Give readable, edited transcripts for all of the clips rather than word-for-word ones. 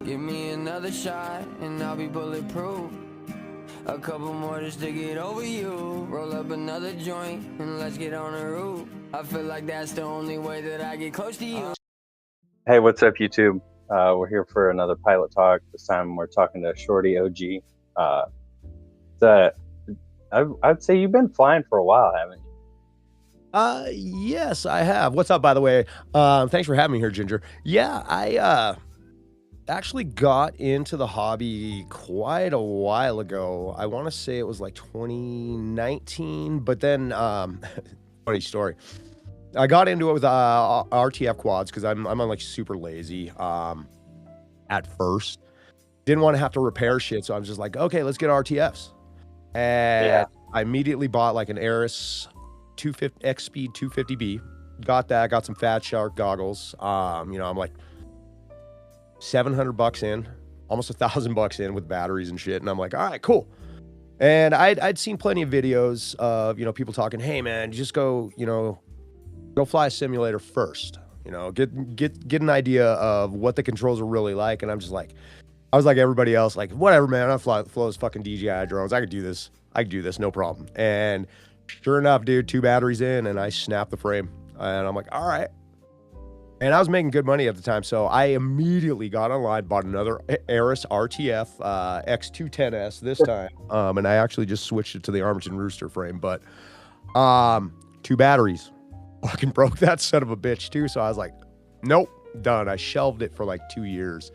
Give me another shot and I'll be bulletproof. A couple more just to get over you. Roll up another joint and let's get on the roof. I feel like that's the only way that I get close to you. Hey, what's up, YouTube? We're here for another Pilot Talk. This time we're talking to Shorty OG. I'd say you've been flying for a while, haven't you? Yes, I have. What's up, by the way? Thanks for having me here, Ginger. Yeah, I actually got into the hobby quite a while ago. I want to say it was like 2019, but then funny story. I got into it with RTF quads because I'm on like super lazy at first. Didn't want to have to repair shit, so I was just like, okay, let's get RTFs. And I immediately bought like an Aris 250 X Speed 250B. Got that, got some Fat Shark goggles. I'm like $700 in, almost $1,000 in with batteries and shit. And I'm like, all right, cool. And I'd seen plenty of videos of, people talking, hey man, just go fly a simulator first, get an idea of what the controls are really like. And I'm just like, I was like everybody else, like, whatever, man, I fly those fucking DJI drones. I could do this, no problem. And sure enough, dude, 2 batteries in and I snapped the frame. And I'm like, all right. And I was making good money at the time, so I immediately got online, bought another Aris RTF X210S this time, and I actually just switched it to the Armington Rooster frame, but 2 batteries. Fucking broke that son of a bitch too, so I was like, nope, done. I shelved it for like 2 years.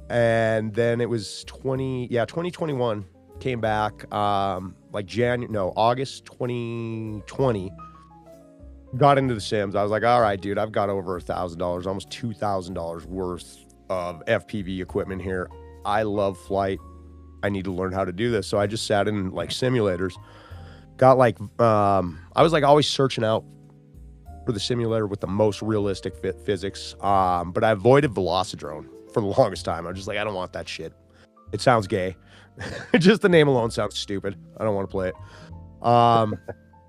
And then it was 2021, came back, August 2020. Got into the Sims. I was like, all right, dude, I've got over $1,000, almost $2,000 worth of FPV equipment here. I love flight. I need to learn how to do this. So I just sat in like simulators. Got like, I was like always searching out for the simulator with the most realistic physics. But I avoided Velocidrone for the longest time. I'm just like, I don't want that shit. It sounds gay. Just the name alone sounds stupid. I don't want to play it.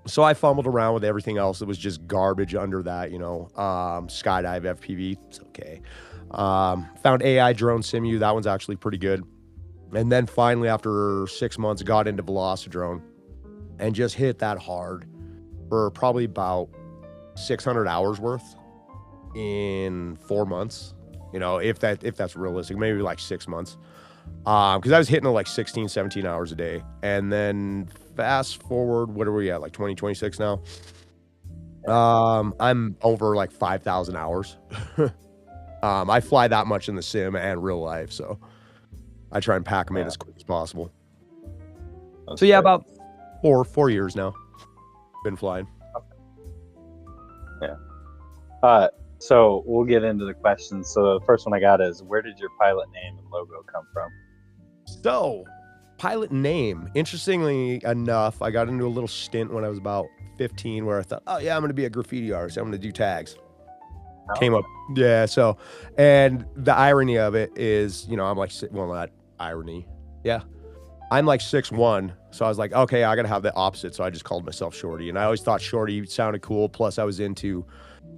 So I fumbled around with everything else that was just garbage under that, skydive FPV, it's okay. Found AI Drone Simu, that one's actually pretty good. And then finally, after 6 months, got into Velocidrone and just hit that hard for probably about 600 hours worth in 4 months, if that's realistic, maybe like 6 months. Because I was hitting like 16, 17 hours a day. And then fast forward, what are we at, like 2026 now? I'm over like 5,000 hours. I fly that much in the sim and real life, so I try and pack them in as quick as possible. That's so yeah, great. About 4 years now, been flying. Yeah. So we'll get into the questions. So the first one I got is, where did your pilot name and logo come from? So, pilot name, interestingly enough, I got into a little stint when I was about 15 where I thought, oh yeah, I'm going to be a graffiti artist. I'm going to do tags. Came up. Yeah. So, and the irony of it is, I'm like, well, not irony. Yeah. I'm like 6'1". So I was like, okay, I got to have the opposite. So I just called myself Shorty. And I always thought Shorty sounded cool. Plus I was into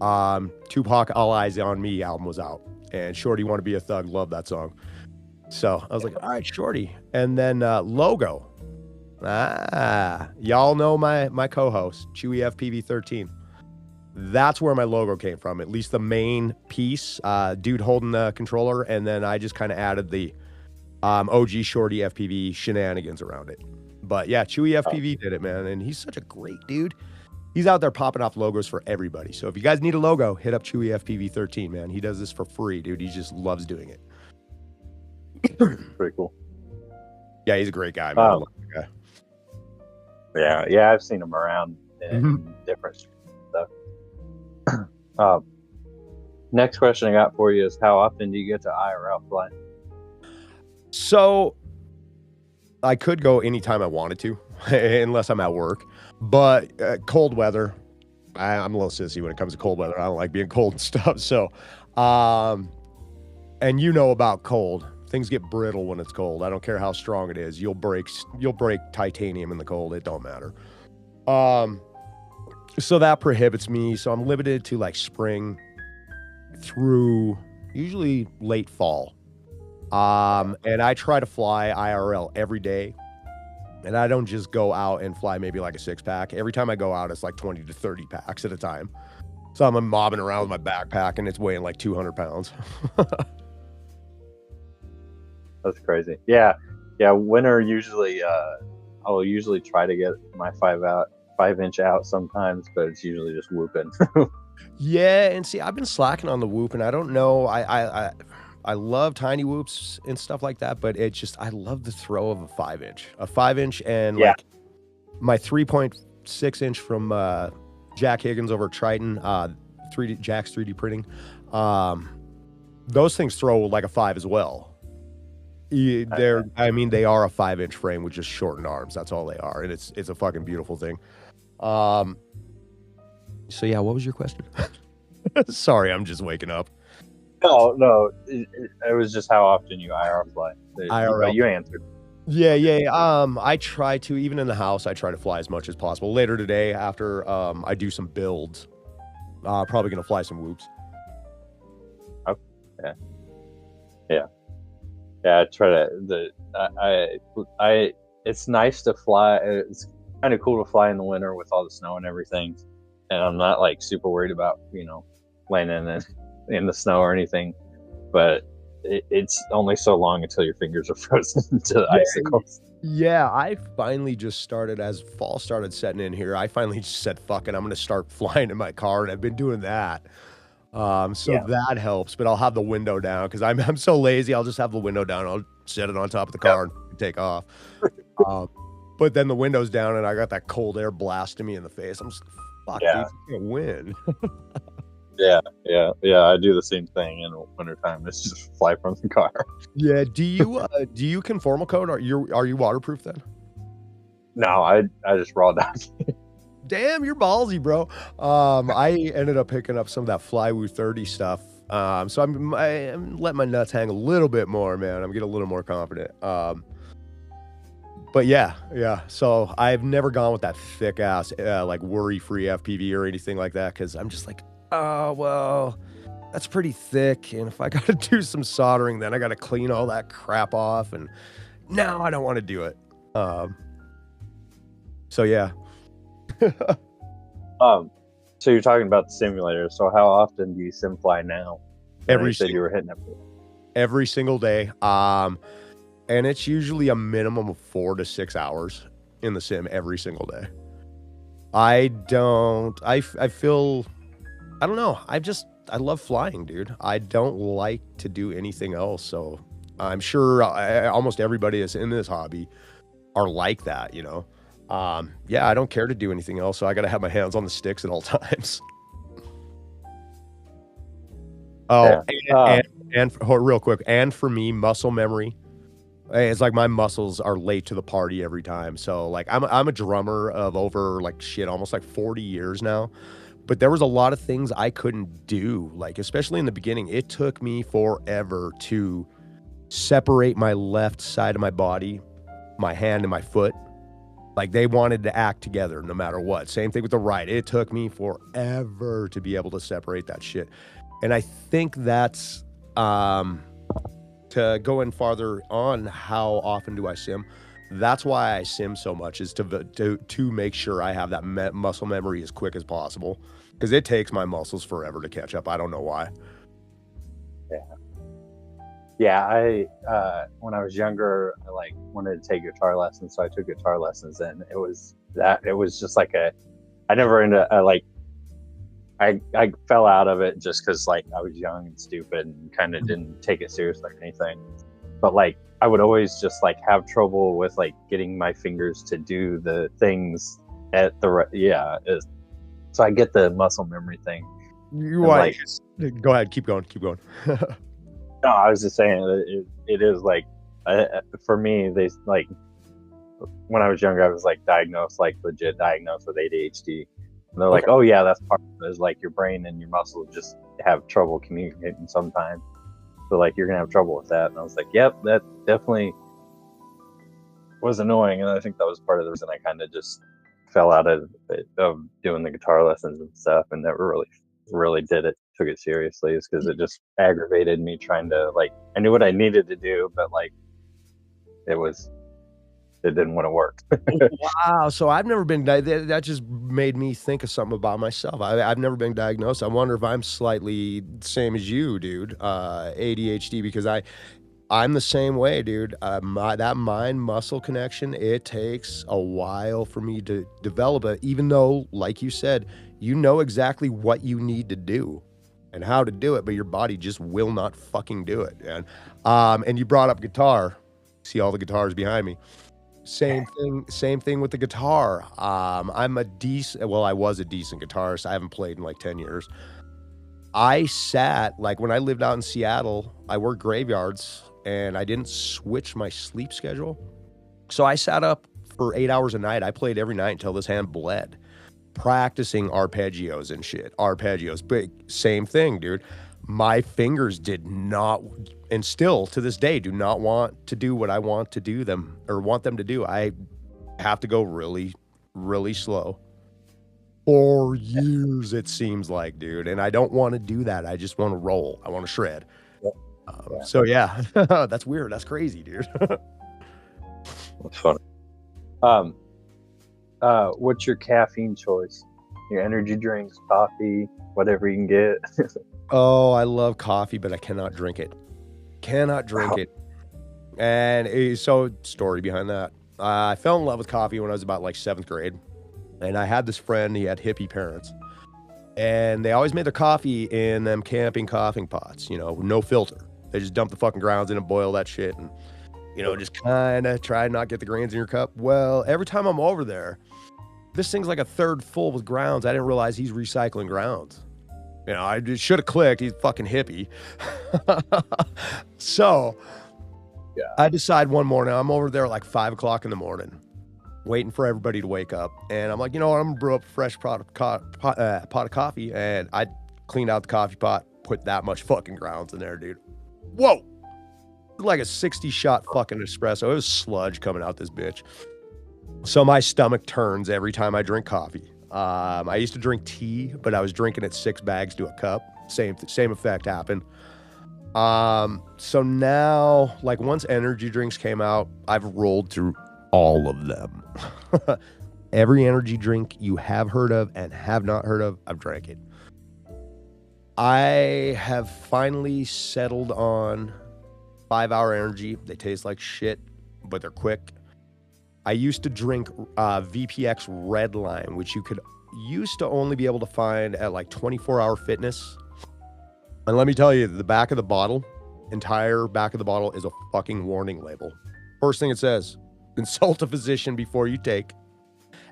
Tupac All Eyes on Me album was out. And Shorty Want to Be a Thug. Love that song. So I was like, all right, Shorty. And then logo. Y'all know my co-host, Chewy FPV 13. That's where my logo came from, at least the main piece, dude holding the controller. And then I just kind of added the OG Shorty FPV shenanigans around it. But yeah, Chewy FPV did it, man. And he's such a great dude. He's out there popping off logos for everybody. So if you guys need a logo, hit up Chewy FPV 13, man. He does this for free, dude. He just loves doing it. Pretty cool. Yeah, he's a great guy, man. Yeah, I've seen him around in different stuff. Next question I got for you is, how often do you get to IRL fly? So I could go anytime I wanted to, unless I'm at work. But cold weather, I'm a little sissy when it comes to cold weather. I don't like being cold and stuff. So, and about cold. Things get brittle when it's cold. I don't care how strong it is. You'll break titanium in the cold. It don't matter. So that prohibits me. So I'm limited to like spring through usually late fall. And I try to fly IRL every day. And I don't just go out and fly maybe like a 6-pack. Every time I go out, it's like 20 to 30 packs at a time. So I'm mobbing around with my backpack and it's weighing like 200 pounds. That's crazy. Yeah. Winter usually, I'll usually try to get my 5-inch out sometimes, but it's usually just whooping. Yeah, and see, I've been slacking on the whoop, and I don't know. I love tiny whoops and stuff like that, but it's just I love the throw of a 5-inch, and Yeah. like my 3.6-inch from Jack Higgins over at Triton, 3D Jack's 3D printing. Those things throw like a 5 as well. I mean, they are a 5-inch frame with just shortened arms. That's all they are, and it's a fucking beautiful thing. So yeah, what was your question? Sorry, I'm just waking up. No, it was just how often you IR fly. IRL. But you answered. Yeah. I try to, even in the house, I try to fly as much as possible. Later today, after I do some builds, probably gonna fly some whoops. Okay. Yeah. I try to. I. It's nice to fly. It's kind of cool to fly in the winter with all the snow and everything, and I'm not like super worried about landing in the snow or anything. But it's only so long until your fingers are frozen to the icicles. Yeah, I finally just started, as fall started setting in here, I finally just said, fuck it, I'm going to start flying in my car, and I've been doing that. That helps, but I'll have the window down because I'm so lazy. I'll just have the window down. I'll set it on top of the car and take off. But then the window's down, and I got that cold air blasting me in the face. I'm just, fuck, dude, you're going to win. Yeah. I do the same thing in wintertime. It's just fly from the car. Yeah. Do you conformal code? Are you waterproof then? No, I just raw dodge. Damn, you're ballsy, bro. I ended up picking up some of that Flywoo 30 stuff. So I'm letting my nuts hang a little bit more, man. I'm getting a little more confident. But yeah. So I've never gone with that thick ass, like worry-free FPV or anything like that, because I'm just like, oh, well, that's pretty thick. And if I got to do some soldering, then I got to clean all that crap off. And no, I don't want to do it. So yeah. So you're talking about the simulator. So how often do you sim fly now? You said you were hitting it every single day. And it's usually a minimum of 4 to 6 hours in the sim every single day. I don't know. I love flying, dude. I don't like to do anything else. So I'm sure almost everybody that's in this hobby are like that, I don't care to do anything else. So I got to have my hands on the sticks at all times. And real quick, and for me, muscle memory. It's like my muscles are late to the party every time. So like I'm a drummer of over almost like 40 years now. But there was a lot of things I couldn't do, like especially in the beginning. It took me forever to separate my left side of my body, my hand and my foot. Like they wanted to act together no matter what. Same thing with the right. It took me forever to be able to separate that shit. And I think that's to go in farther on how often do I sim. That's why I sim so much, is to make sure I have that muscle memory as quick as possible, because it takes my muscles forever to catch up. I don't know why. I when I was younger, I wanted to take guitar lessons, so I took guitar lessons, and it was just like I never I fell out of it just because I was young and stupid and kind of didn't take it seriously or anything. But I would always just have trouble with getting my fingers to do the things at the right. So I get the muscle memory thing. Go ahead, keep going. No, I was just saying that it is for me, they when I was younger, I was diagnosed, legit diagnosed with ADHD. And they're oh yeah, that's part of it, is your brain and your muscles just have trouble communicating sometimes. So you're gonna have trouble with that. And I was yep, that definitely was annoying. And I think that was part of the reason I kind of just fell out of doing the guitar lessons and stuff, and never really did it took it seriously is because it just aggravated me trying to like. I knew what I needed to do, but like it didn't want to work. Wow. So I've never been that just made me think of something about myself. I've never been diagnosed. I wonder if I'm slightly same as you, dude. ADHD, because I'm the same way, dude. That mind muscle connection, it takes a while for me to develop it, even though, like you said, you know exactly what you need to do and how to do it, but your body just will not fucking do it, man. And you brought up guitar. See all the guitars behind me. Same thing with the guitar. I was a decent guitarist. I haven't played in like 10 years. I sat, like when I lived out in Seattle, I worked graveyards and I didn't switch my sleep schedule. So I sat up for 8 hours a night. I played every night until this hand bled, practicing arpeggios and shit. Arpeggios, but same thing, dude. My fingers did not, and still to this day, do not want to do what I want to do them or want them to do. I have to go really, really slow. 4 years, it seems like, dude. And I don't want to do that. I just want to roll. I want to shred. So yeah, that's weird. That's crazy, dude. That's funny. What's your caffeine choice? Your energy drinks, coffee, whatever you can get. Oh, I love coffee, but I cannot drink it. Cannot drink it. And so, story behind that. I fell in love with coffee when I was about like 7th grade. And I had this friend, he had hippie parents. And they always made their coffee in them camping coughing pots, no filter. They just dump the fucking grounds in and boil that shit and, just kind of try and not get the grains in your cup. Well, every time I'm over there, this thing's like a third full with grounds. I didn't realize he's recycling grounds. I just should have clicked. He's fucking hippie. So yeah. I decide one morning, I'm over there at like 5 o'clock in the morning, waiting for everybody to wake up. And I'm like, you know what? I'm gonna brew up a fresh pot of coffee. And I cleaned out the coffee pot, put that much fucking grounds in there, dude. Whoa. Like a 60-shot fucking espresso. It was sludge coming out this bitch. So my stomach turns every time I drink coffee. I used to drink tea, but I was drinking it 6 bags to a cup. Same effect happened. So now, like once energy drinks came out, I've rolled through all of them. Every energy drink you have heard of and have not heard of, I've drank it. I have finally settled on 5-hour energy. They taste like shit, but they're quick. I used to drink VPX Red Line, which you used to only be able to find at like 24-hour Fitness. And let me tell you, the back of the bottle, entire back of the bottle is a fucking warning label. First thing it says, consult a physician before you take.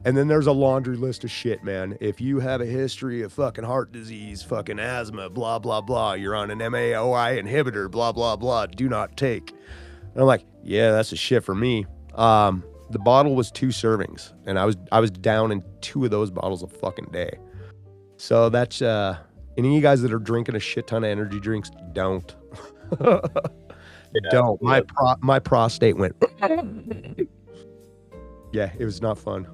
And then there's a laundry list of shit, man. If you have a history of fucking heart disease, fucking asthma, blah, blah, blah, you're on an MAOI inhibitor, blah, blah, blah, do not take. And I'm like, yeah, that's a shit for me. The bottle was 2 servings, and I was down in 2 of those bottles a fucking day. So that's any of you guys that are drinking a shit ton of energy drinks, don't. Don't. My prostate went. Yeah, it was not fun.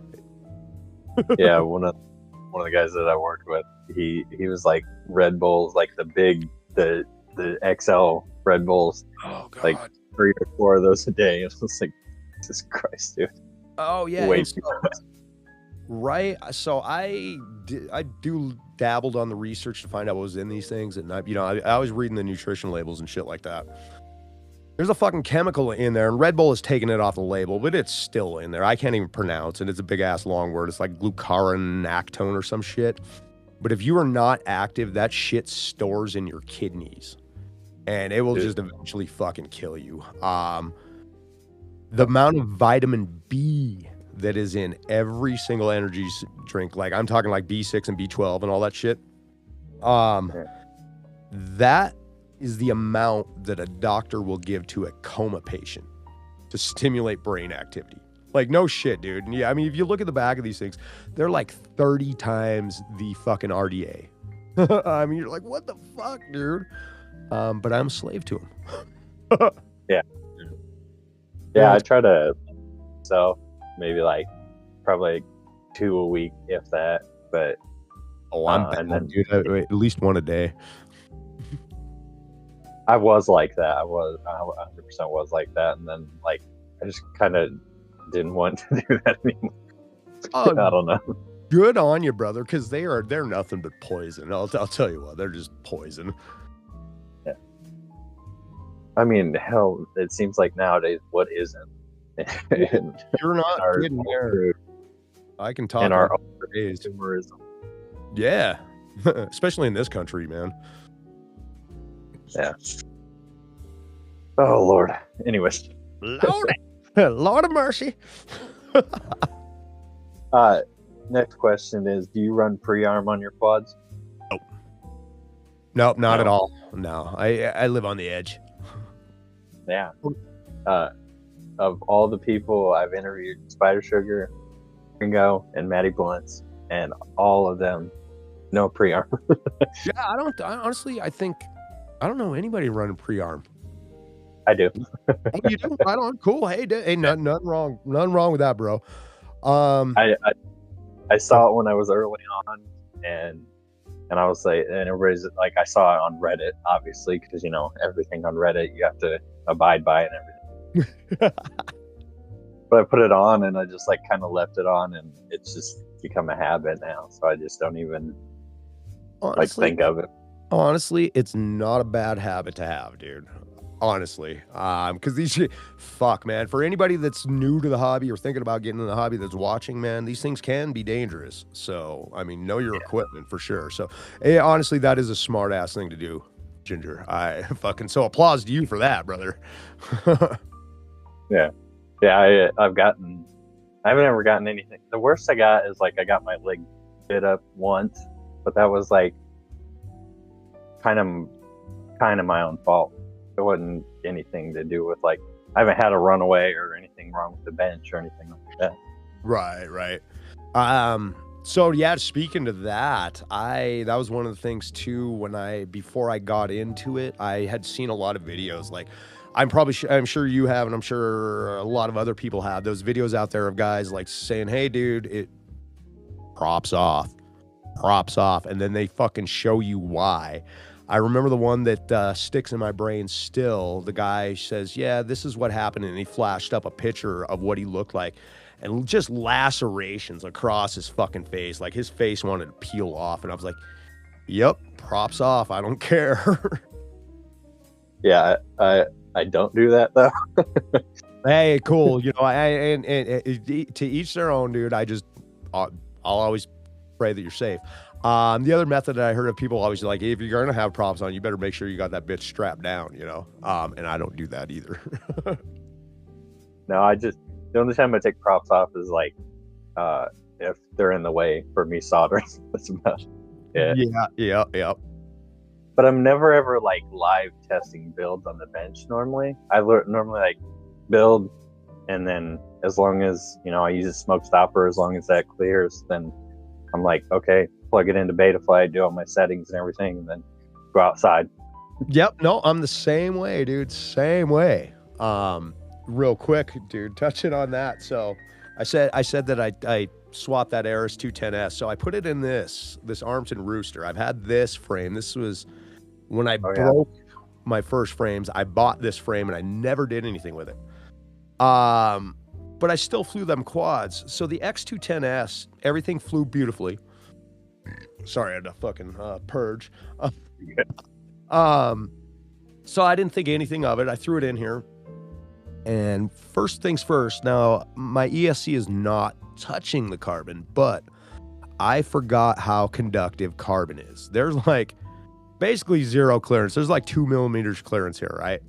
Yeah, one of the guys that I worked with, he was like Red Bulls, like the XL Red Bulls, like 3 or 4 of those a day. It was like, Jesus Christ, dude. Oh yeah. Right. So I dabbled on the research to find out what was in these things, and I was reading the nutrition labels and shit like that. There's a fucking chemical in there, and Red Bull has taken it off the label, but it's still in there. I can't even pronounce it. It's a big ass long word. It's like glucuronactone or some shit. But if you are not active, that shit stores in your kidneys, and it will just eventually fucking kill you. The amount of vitamin B that is in every single energy drink, like I'm talking like B6 and B12 and all that shit, that is the amount that a doctor will give to a coma patient to stimulate brain activity. Like, no shit, dude. Yeah, I mean, if you look at the back of these things, they're like 30 times the fucking RDA. I mean, you're like, what the fuck, dude? But I'm a slave to them. Yeah, I try to maybe like probably 2 a week, if that. But Oh, I'm and bad, then dude. At least one a day. I was like that. I 100% was like that, and then like I just kind of didn't want to do that anymore. I don't know. Good on you, brother, because they're nothing but poison. I'll tell you what, they're just poison. Yeah. I mean, hell, it seems like nowadays what isn't. You're not kidding there. I can talk in our days. consumerism. Yeah, especially in this country, man. Yeah. Oh Lord. Anyways. Lord, Lord of mercy. Next question is: do you run pre-arm on your quads? Nope, not at all. No, I live on the edge. Yeah. Of all the people I've interviewed, Spider Sugar, Ringo, and Matty Blunts, and all of them, no pre-arm. Yeah, honestly, I don't know anybody running pre-arm. I do. Oh, you do? Right on. Cool. Hey, nothing wrong. Nothing wrong with that, bro. I saw it when I was early on, and I was like, and everybody's like, I saw it on Reddit, obviously, because everything on Reddit you have to abide by and everything. But I put it on, and I just like kind of left it on, and it's just become a habit now. So I just don't even think of it. Honestly, it's not a bad habit to have, dude. Honestly, because fuck, man, for anybody that's new to the hobby or thinking about getting in the hobby that's watching, man, these things can be dangerous. So, I mean, know your equipment for sure. So, honestly, that is a smart ass thing to do, Ginger. So applause to you for that, brother. Yeah. I haven't ever gotten anything. The worst I got is like I got my leg bit up once, but that was like kind of my own fault. It wasn't anything to do with like I haven't had a runaway or anything wrong with the bench or anything like that. Right. So yeah, speaking to that, that was one of the things too before I got into it, I had seen a lot of videos. Like I'm sure you have, and I'm sure a lot of other people have those videos out there of guys like saying, "Hey, dude, it props off," and then they fucking show you why. I remember the one that sticks in my brain still. The guy says, "Yeah, this is what happened," and he flashed up a picture of what he looked like, and just lacerations across his fucking face. Like his face wanted to peel off, and I was like, "Yep, props off. I don't care." Yeah, I don't do that though. Hey, cool. And to each their own, dude. I'll always pray that you're safe. The other method that I heard of people always like, if you're gonna have props on, you better make sure you got that bitch strapped down, and I don't do that either. No, the only time I take props off is like if they're in the way for me soldering. That's about it. Yeah. But I'm never ever like live testing builds on the bench normally. Normally like build, and then as long as I use a smoke stopper, as long as that clears, then I'm like, okay, plug it into Betaflight, do all my settings and everything, and then go outside. Yep. No, I'm the same way, dude. Same way. Real quick, dude, touching on that. So I said that I swapped that Aris 210S. So I put it in this Armton Rooster. I've had this frame. This was when I broke my first frames. I bought this frame and I never did anything with it. But I still flew them quads. So the X210S, everything flew beautifully. Sorry, I had to fucking purge. So I didn't think anything of it. I threw it in here. And first things first, now my ESC is not touching the carbon, but I forgot how conductive carbon is. There's like basically zero clearance. There's like 2 millimeters clearance here, right?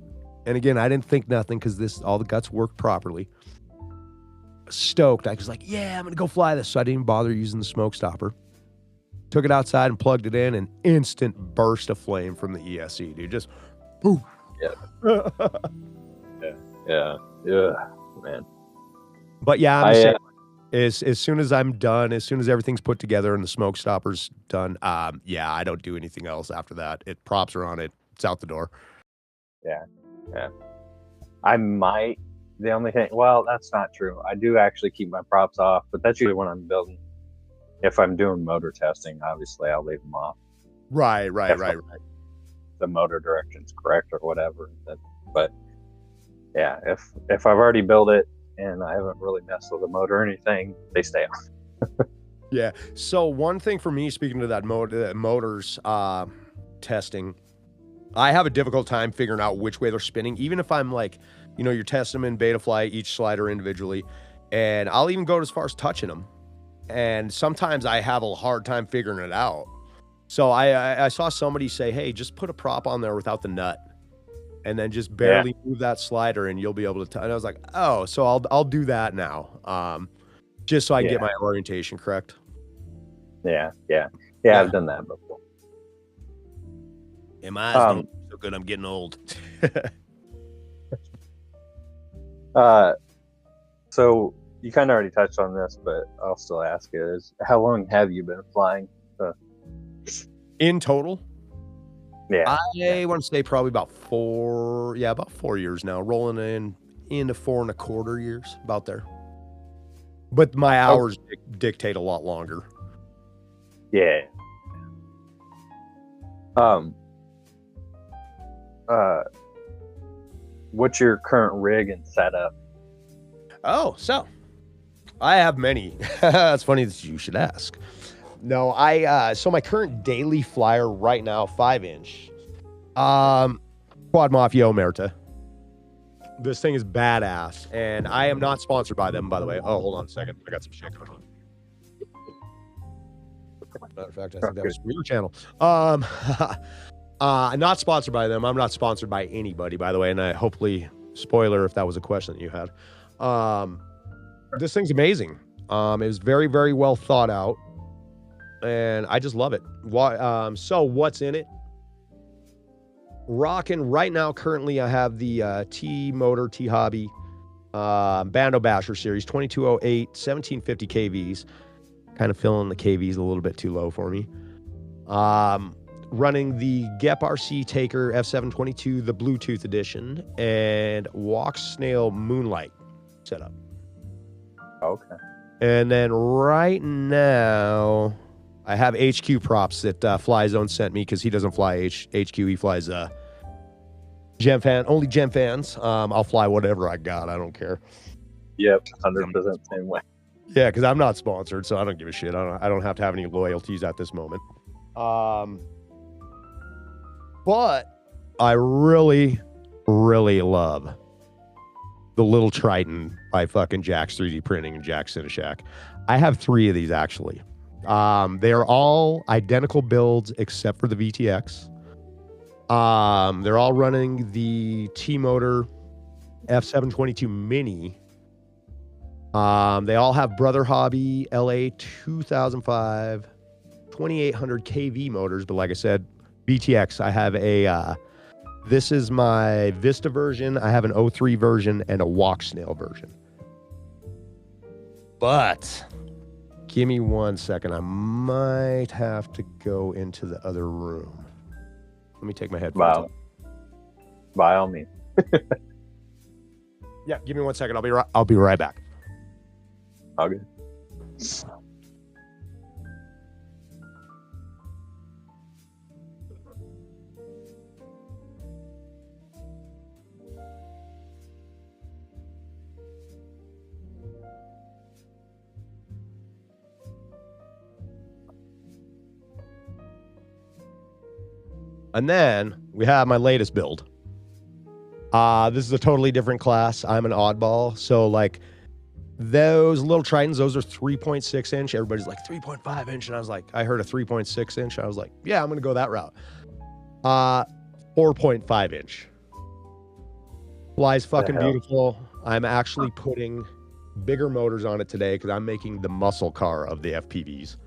And again, I didn't think nothing because all the guts worked properly. Stoked. I was like, yeah, I'm going to go fly this. So I didn't even bother using the smoke stopper. Took it outside and plugged it in, and instant burst of flame from the ESC, dude. Just, poof. Yeah. Yeah, man. But yeah, I'm the same. As soon as I'm done, as soon as everything's put together and the smoke stopper's done, I don't do anything else after that. Props are on it. It's out the door. Yeah. I might. The only thing, well, that's not true. I do actually keep my props off, but that's usually when I'm building. if I'm doing motor testing, obviously I'll leave them off. Right. The motor direction's correct or whatever. But yeah, if I've already built it and I haven't really messed with the motor or anything, they stay on. Yeah. So one thing for me, speaking to that motors testing, I have a difficult time figuring out which way they're spinning. Even if I'm like, you're testing them in beta flight, each slider individually, and I'll even go as far as touching them. And sometimes I have a hard time figuring it out. So I saw somebody say, hey, just put a prop on there without the nut, and then just barely move that slider, and you'll be able to. And I was like, oh, so I'll do that now, just so I can get my orientation correct. Yeah. I've done that before. And my eyes don't look so good. I'm getting old. So you kind of already touched on this, but I'll still ask you: how long have you been flying? In total? Yeah, I want to say probably about 4 years now, rolling into 4.25 years, about there. But my hours dictate a lot longer. Yeah. What's your current rig and setup? Oh, so I have many. That's funny that you should ask. No, so my current daily flyer right now, 5-inch, Quad Mafia Omerta. This thing is badass, and I am not sponsored by them, by the way. Oh, hold on a second. I got some shit going on. Matter of fact, I think that was from your channel. Not sponsored by them. I'm not sponsored by anybody, by the way, and I hopefully, spoiler if that was a question that you had. This thing's amazing. It was very, very well thought out, and I just love it. So what's in it? Rocking right now, currently, I have the T-Motor, T-Hobby Bando Basher Series, 2208, 1750 KVs. Kind of feeling the KVs a little bit too low for me. Running the GEP RC Taker F722, the Bluetooth edition, and Walk Snail Moonlight setup. Okay. And then right now, I have HQ props that Fly Zone sent me because he doesn't fly HQ. He flies only Gem fans. I'll fly whatever I got. I don't care. Yep, 100% same way. Yeah, because I'm not sponsored, so I don't give a shit. I don't have to have any loyalties at this moment. But I really, really love the little Triton by fucking Jack's 3D Printing and Jack Cineshak. I have 3 of these, actually. They are all identical builds except for the VTX. They're all running the T-Motor F722 Mini. They all have Brother Hobby LA 2005 2800 kV motors, but like I said, VTX. I have this is my Vista version. I have an 03 version and a Walk Snail version. But give me 1 second. I might have to go into the other room. Let me take my headphones off. By all means. Yeah, give me 1 second. I'll be right back. Okay. And then we have my latest build. This is a totally different class. I'm an oddball. So like those little Tritons, those are 3.6 inch. Everybody's like 3.5 inch. And I was like, I heard a 3.6 inch. I was like, yeah, I'm going to go that route. 4.5 inch. Flies fucking beautiful. I'm actually putting bigger motors on it today because I'm making the muscle car of the FPVs.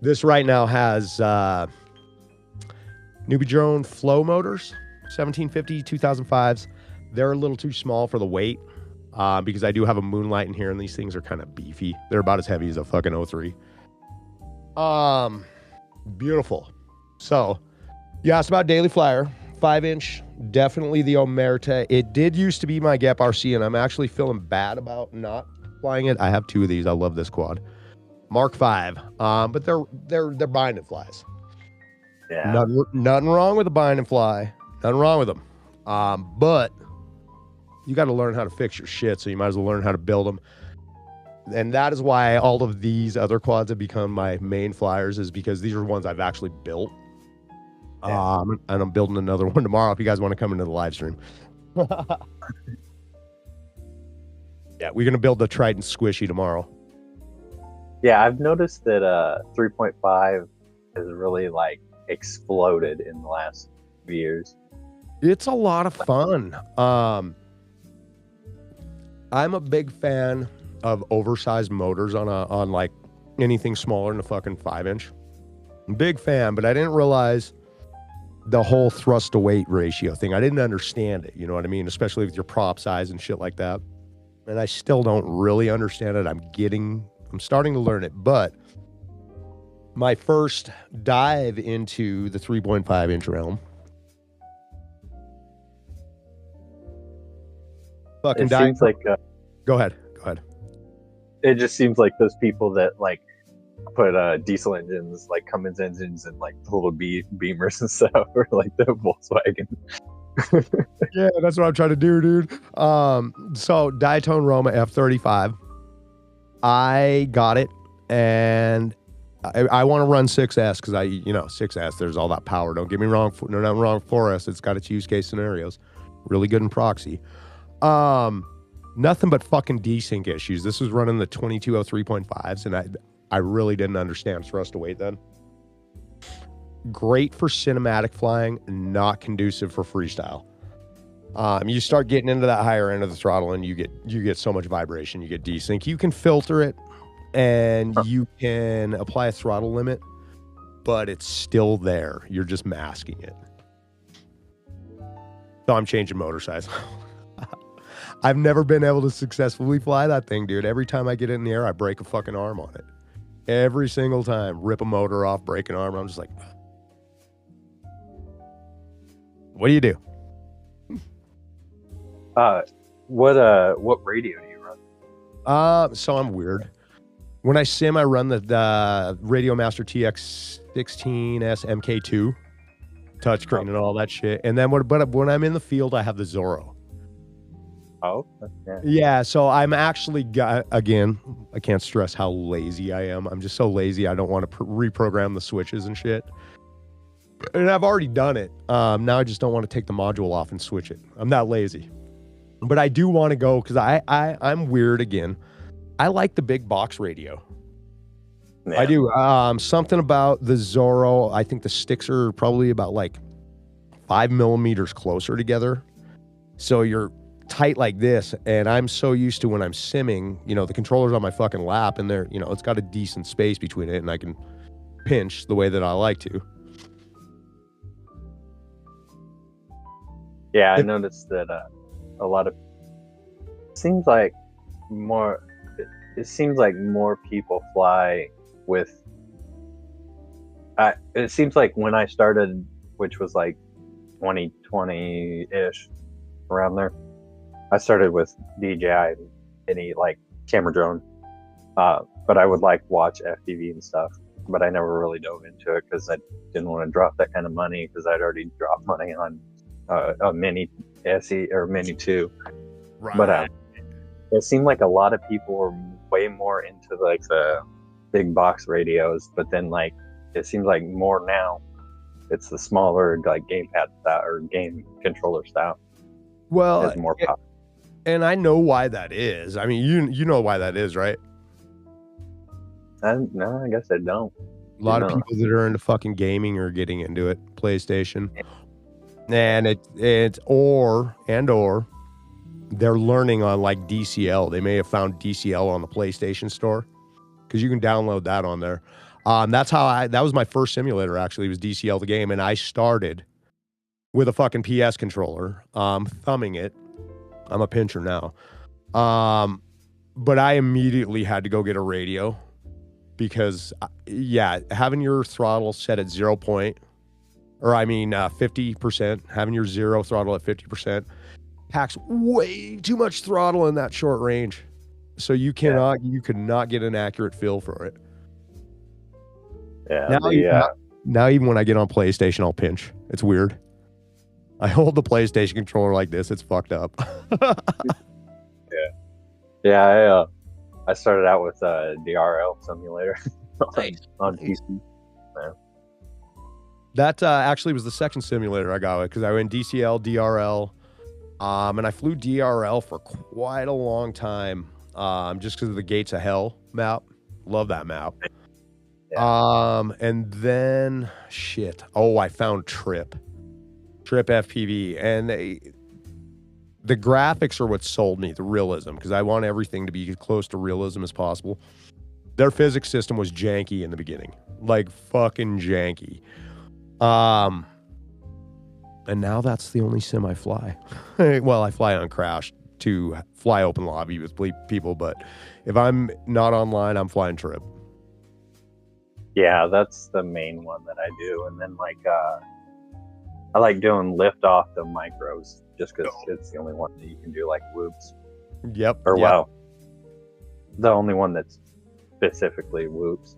This right now has Newbie Drone Flow motors, 1750 2005s. They're a little too small for the weight because I do have a Moonlight in here, and these things are kind of beefy. They're about as heavy as a fucking 03. Beautiful. So, you asked about Daily Flyer, 5-inch, definitely the Omerta. It did used to be my GEP RC, and I'm actually feeling bad about not flying it. I have 2 of these. I love this quad. Mark 5. But they're binding flies. Yeah. Nothing wrong with a binding fly. Nothing wrong with them. But you got to learn how to fix your shit, so you might as well learn how to build them. And that is why all of these other quads have become my main flyers, is because these are ones I've actually built. Yeah. And I'm building another one tomorrow if you guys want to come into the live stream. Yeah, we're going to build the Triton Squishy tomorrow. Yeah, I've noticed that 3.5 has really like exploded in the last few years. It's a lot of fun. I'm a big fan of oversized motors on like anything smaller than a fucking 5-inch. Big fan, but I didn't realize the whole thrust to weight ratio thing. I didn't understand it, you know what I mean? Especially with your prop size and shit like that. And I still don't really understand it. I'm starting to learn it, but my first dive into the 3.5 inch realm. Fucking dive. Seems like Go ahead. it just seems like those people that like put diesel engines, like Cummins engines, and like the little Beamers and stuff, or like the Volkswagen. Yeah, that's what I'm trying to do, dude. So Diatone Roma F35, I got it, and I want to run 6S because 6S, there's all that power. Don't get me wrong. No, nothing wrong with 4S. It's got its use case scenarios. Really good in proxy. Nothing but fucking desync issues. This was running the 2203.5s, and I really didn't understand thrust to weight then. Great for cinematic flying, not conducive for freestyle. You start getting into that higher end of the throttle, and you get so much vibration. You get desync. You can filter it, and you can apply a throttle limit, but it's still there. You're just masking it. So I'm changing motor size. I've never been able to successfully fly that thing, dude. Every time I get it in the air, I break a fucking arm on it. Every single time. Rip a motor off, break an arm. I'm just like, what do you do? What radio do you run? So I'm weird. When I sim, I run the Radio Master TX16S MK2 touchscreen and all that shit. And then when I'm in the field, I have the Zorro. Oh, yeah. So I'm actually again, I can't stress how lazy I am. I'm just so lazy. I don't want to reprogram the switches and shit. And I've already done it. Now I just don't want to take the module off and switch it. I'm that lazy. But I do want to go because I'm weird again. I like the big box radio. Yeah. I do. Something about the Zorro. I think the sticks are probably about like 5 millimeters closer together. So you're tight like this, and I'm so used to when I'm simming, the controller's on my fucking lap, and they're, it's got a decent space between it, and I can pinch the way that I like to. Yeah, I noticed that a lot of it seems like more people fly with. It seems like when I started, which was like 2020-ish, around there, I started with DJI, any like camera drone, but I would like watch FPV and stuff, but I never really dove into it because I didn't want to drop that kind of money because I'd already dropped money on a Mini SE or Mini 2. Right. But it seemed like a lot of people were way more into like the big box radios, but then like it seems like more now it's the smaller like gamepad style or game controller style. Well, has more power. And I know why that is. I mean, you know why that is, right? No, I guess I don't. A lot of people that are into fucking gaming are getting into it. PlayStation. And it's or they're learning on like DCL. They may have found DCL on the PlayStation store because you can download that on there. That was my first simulator, actually. It was DCL the game, and I started with a fucking PS controller, thumbing it. I'm a pincher now. But I immediately had to go get a radio because, having your throttle set at 50%, having your zero throttle at 50% packs way too much throttle in that short range. So you could not get an accurate feel for it. Yeah. Now even when I get on PlayStation, I'll pinch. It's weird. I hold the PlayStation controller like this. It's fucked up. Yeah. I started out with DRL simulator on PC. Yeah. That actually was the second simulator I got because I went DCL, DRL, and I flew DRL for quite a long time, just because of the Gates of Hell map. Love that map. Yeah. And then shit. Oh, I found Trip FPV, and the graphics are what sold me, the realism, because I want everything to be as close to realism as possible. Their physics system was janky in the beginning, like fucking janky. And now that's the only sim I fly. Well, I fly on Crash to fly open lobby with people, but if I'm not online, I'm flying Trip. Yeah, that's the main one that I do, and then I like doing lift off the micros just because it's the only one that you can do like whoops. Yep. Or wow, the only one that's specifically whoops.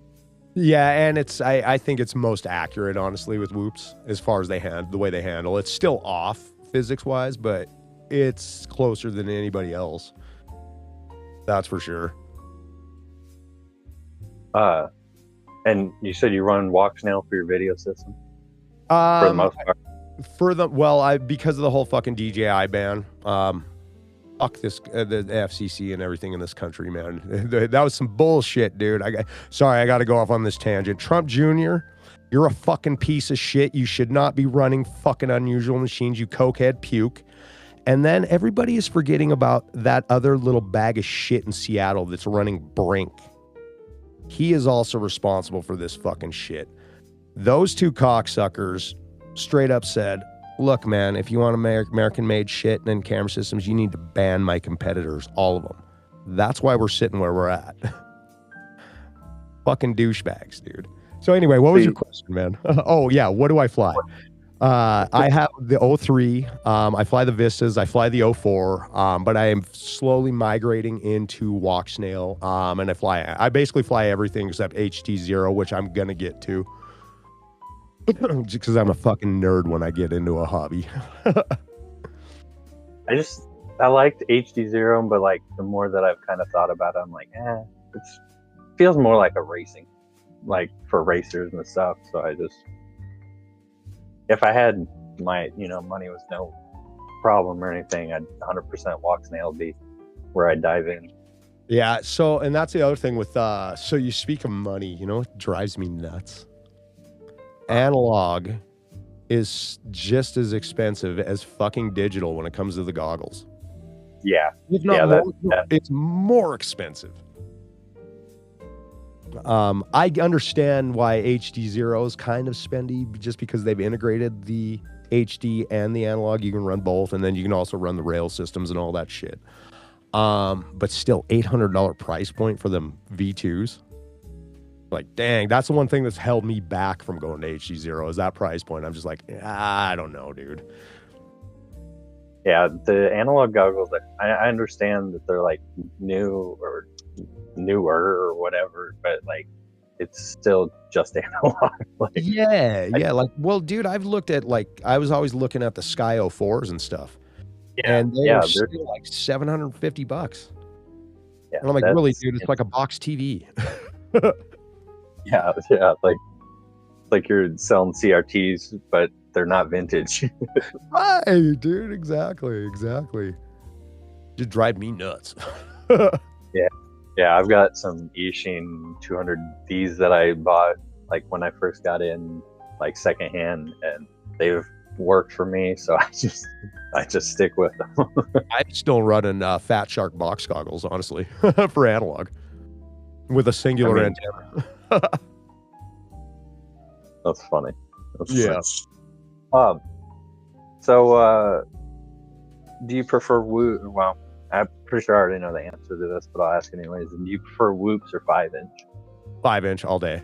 Yeah, and I think it's most accurate, honestly, with whoops as far as the way they handle. It's still off physics wise, but it's closer than anybody else. That's for sure. And you said you run Walksnail for your video system? For the most part. Because of the whole fucking DJI ban, fuck this, the FCC and everything in this country, man. That was some bullshit, dude. Sorry, I got to go off on this tangent. Trump Jr., you're a fucking piece of shit. You should not be running fucking unusual machines, you cokehead puke. And then everybody is forgetting about that other little bag of shit in Seattle that's running Brink. He is also responsible for this fucking shit. Those two cocksuckers straight up said, look, man, if you want American-made shit and camera systems, you need to ban my competitors, all of them. That's why we're sitting where we're at. Fucking douchebags, dude. So anyway, what was your question, man? Oh, yeah, what do I fly? I have the 03. I fly the Vistas. I fly the 04. But I am slowly migrating into Walksnail. And I basically fly everything except HD0, which I'm going to get to. Just because I'm a fucking nerd when I get into a hobby. I liked HD0, but like the more that I've kind of thought about it, I'm like, it feels more like a racing, like for racers and stuff. So if I had my, money was no problem or anything, I'd 100% Walksnail be where I'd dive in. Yeah. So, and that's the other thing with, so you speak of money, it drives me nuts. Analog is just as expensive as fucking digital when it comes to the goggles. Yeah. If not more, it's more expensive. I understand why HD0 is kind of spendy just because they've integrated the HD and the analog. You can run both, and then you can also run the rail systems and all that shit. But still, $800 price point for them V2s. Like, dang, that's the one thing that's held me back from going to HD0 is that price point. I'm just like, I don't know, dude. Yeah, the analog goggles, I understand that they're like new or newer or whatever, but like it's still just analog. Like, well, dude, I've looked at I was always looking at the Sky 04s and stuff. And they're still like $750. Yeah, and I'm like, really, dude, it's like a box TV. Yeah, like you're selling CRTs, but they're not vintage. Right, dude, exactly. Just drive me nuts. Yeah, I've got some Ishin 200Ds that I bought like when I first got in, like secondhand, and they've worked for me, so I just stick with them. I'm still running Fat Shark box goggles, honestly, for analog with a singular antenna. That's funny. Yeah. So do you prefer whoop? Well, I'm pretty sure I already know the answer to this, but I'll ask anyways. Do you prefer whoops or 5-inch? 5-inch all day.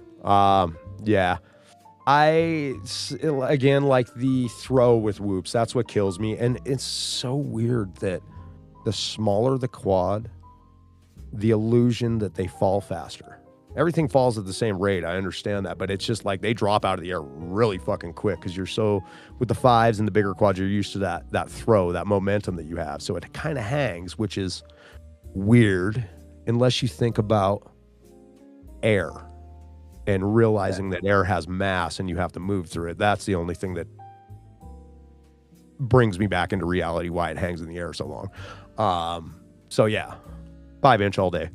Yeah. I again like the throw with whoops. That's what kills me, and it's so weird that the smaller the quad, the illusion that they fall faster. everything falls at the same rate. I understand that, but it's just like they drop out of the air really fucking quick because you're so, with the fives and the bigger quads, you're used to that throw, that momentum that you have. So it kind of hangs, which is weird unless you think about air and realizing that air has mass and you have to move through it. That's the only thing that brings me back into reality why it hangs in the air so long. So yeah, 5-inch all day.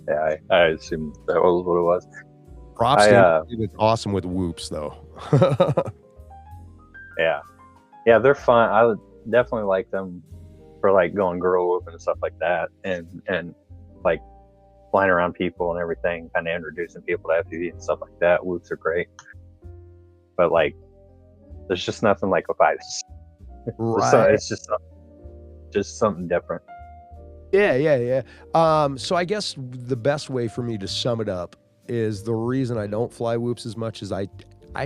Yeah, I assumed that was what it was. Props to you. It's awesome with whoops though. Yeah, they're fun. I would definitely like them for like going girl whooping and stuff like that, and like flying around people and everything, kind of introducing people to FPV and stuff like that. Whoops are great, but like, there's just nothing like a 5. Right. It's just something different. Yeah. So I guess the best way for me to sum it up is the reason I don't fly whoops as much as I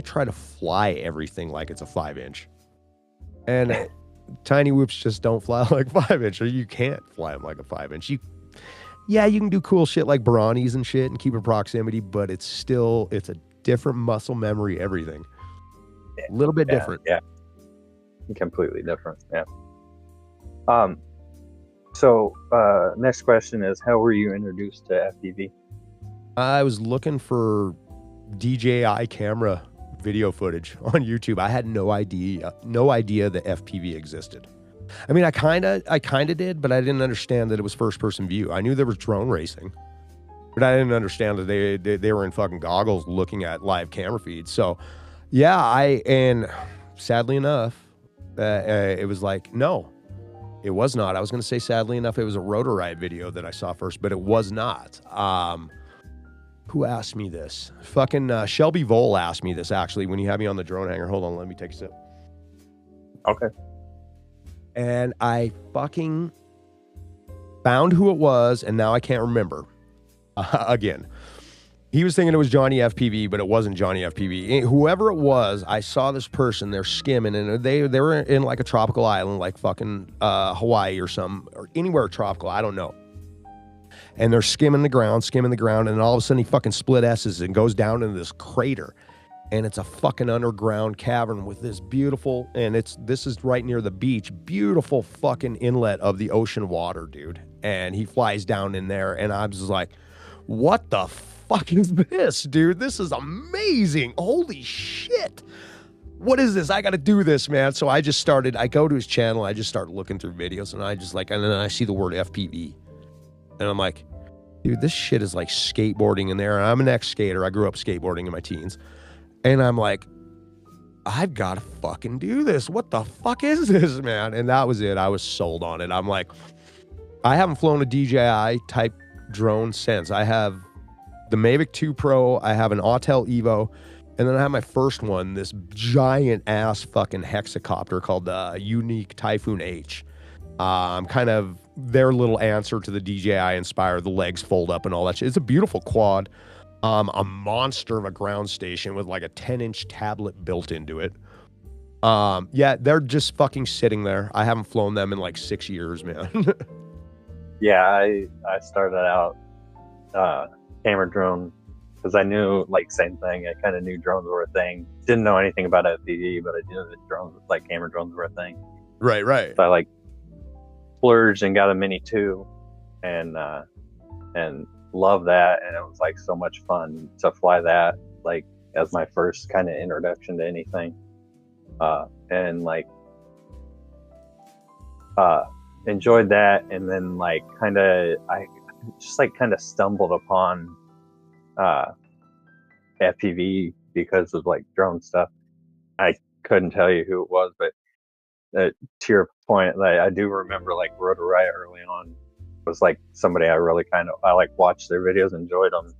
try to fly everything like it's a 5-inch. And tiny whoops just don't fly like 5-inch, or you can't fly them like a 5-inch. You can do cool shit like Baranis and shit and keep in proximity, but it's a different muscle memory, everything. A little bit different. Yeah. Completely different. Yeah. So next question is, how were you introduced to FPV? I was looking for DJI camera video footage on YouTube. I had no idea that FPV existed. I mean, I kind of did, but I didn't understand that it was first person view. I knew there was drone racing, but I didn't understand that they were in fucking goggles looking at live camera feeds. So yeah, and sadly enough, it was like, no, it was not. I was going to say, sadly enough, it was a Rotor Riot video that I saw first, but it was not. Who asked me this? Fucking Shelby Vole asked me this, actually, when you had me on the drone hanger. Hold on, let me take a sip. Okay. And I fucking found who it was, and now I can't remember. Again, he was thinking it was Johnny FPV, but it wasn't Johnny FPV. Whoever it was, I saw this person, they're skimming, and they were in like a tropical island, like fucking Hawaii or something, or anywhere tropical, I don't know. And they're skimming the ground, and then all of a sudden he fucking split S's and goes down into this crater. And it's a fucking underground cavern with this beautiful, and this is right near the beach, beautiful fucking inlet of the ocean water, dude. And he flies down in there, and I'm just like, what the fuck is this, dude? This is amazing. Holy shit. What is this? I got to do this, man. So I go to his channel, I just start looking through videos, and and then I see the word FPV. And I'm like, dude, this shit is like skateboarding in there. And I'm an ex-skater. I grew up skateboarding in my teens. And I'm like, I've got to fucking do this. What the fuck is this, man? And that was it. I was sold on it. I'm like, I haven't flown a DJI type drone since. I have the Mavic 2 Pro. I have an Autel Evo. And then I have my first one, this giant ass fucking hexacopter called the Unique Typhoon H. Kind of their little answer to the DJI Inspire. The legs fold up and all that shit. It's a beautiful quad. A monster of a ground station with like a 10-inch tablet built into it. Yeah, they're just fucking sitting there. I haven't flown them in like 6 years, man. Yeah, I started out camera drone because I knew, like, same thing. I kind of knew drones were a thing. Didn't know anything about FPV, but I knew that drones, like camera drones, were a thing. Right. So I like splurged and got a Mini 2, and love that. And it was like so much fun to fly that, like, as my first kind of introduction to anything. And like enjoyed that, and then like I just like kind of stumbled upon FPV because of like drone stuff. I couldn't tell you who it was, but to your point, like, I do remember like Rotor Riot early on was like somebody I really I like watched their videos, enjoyed them.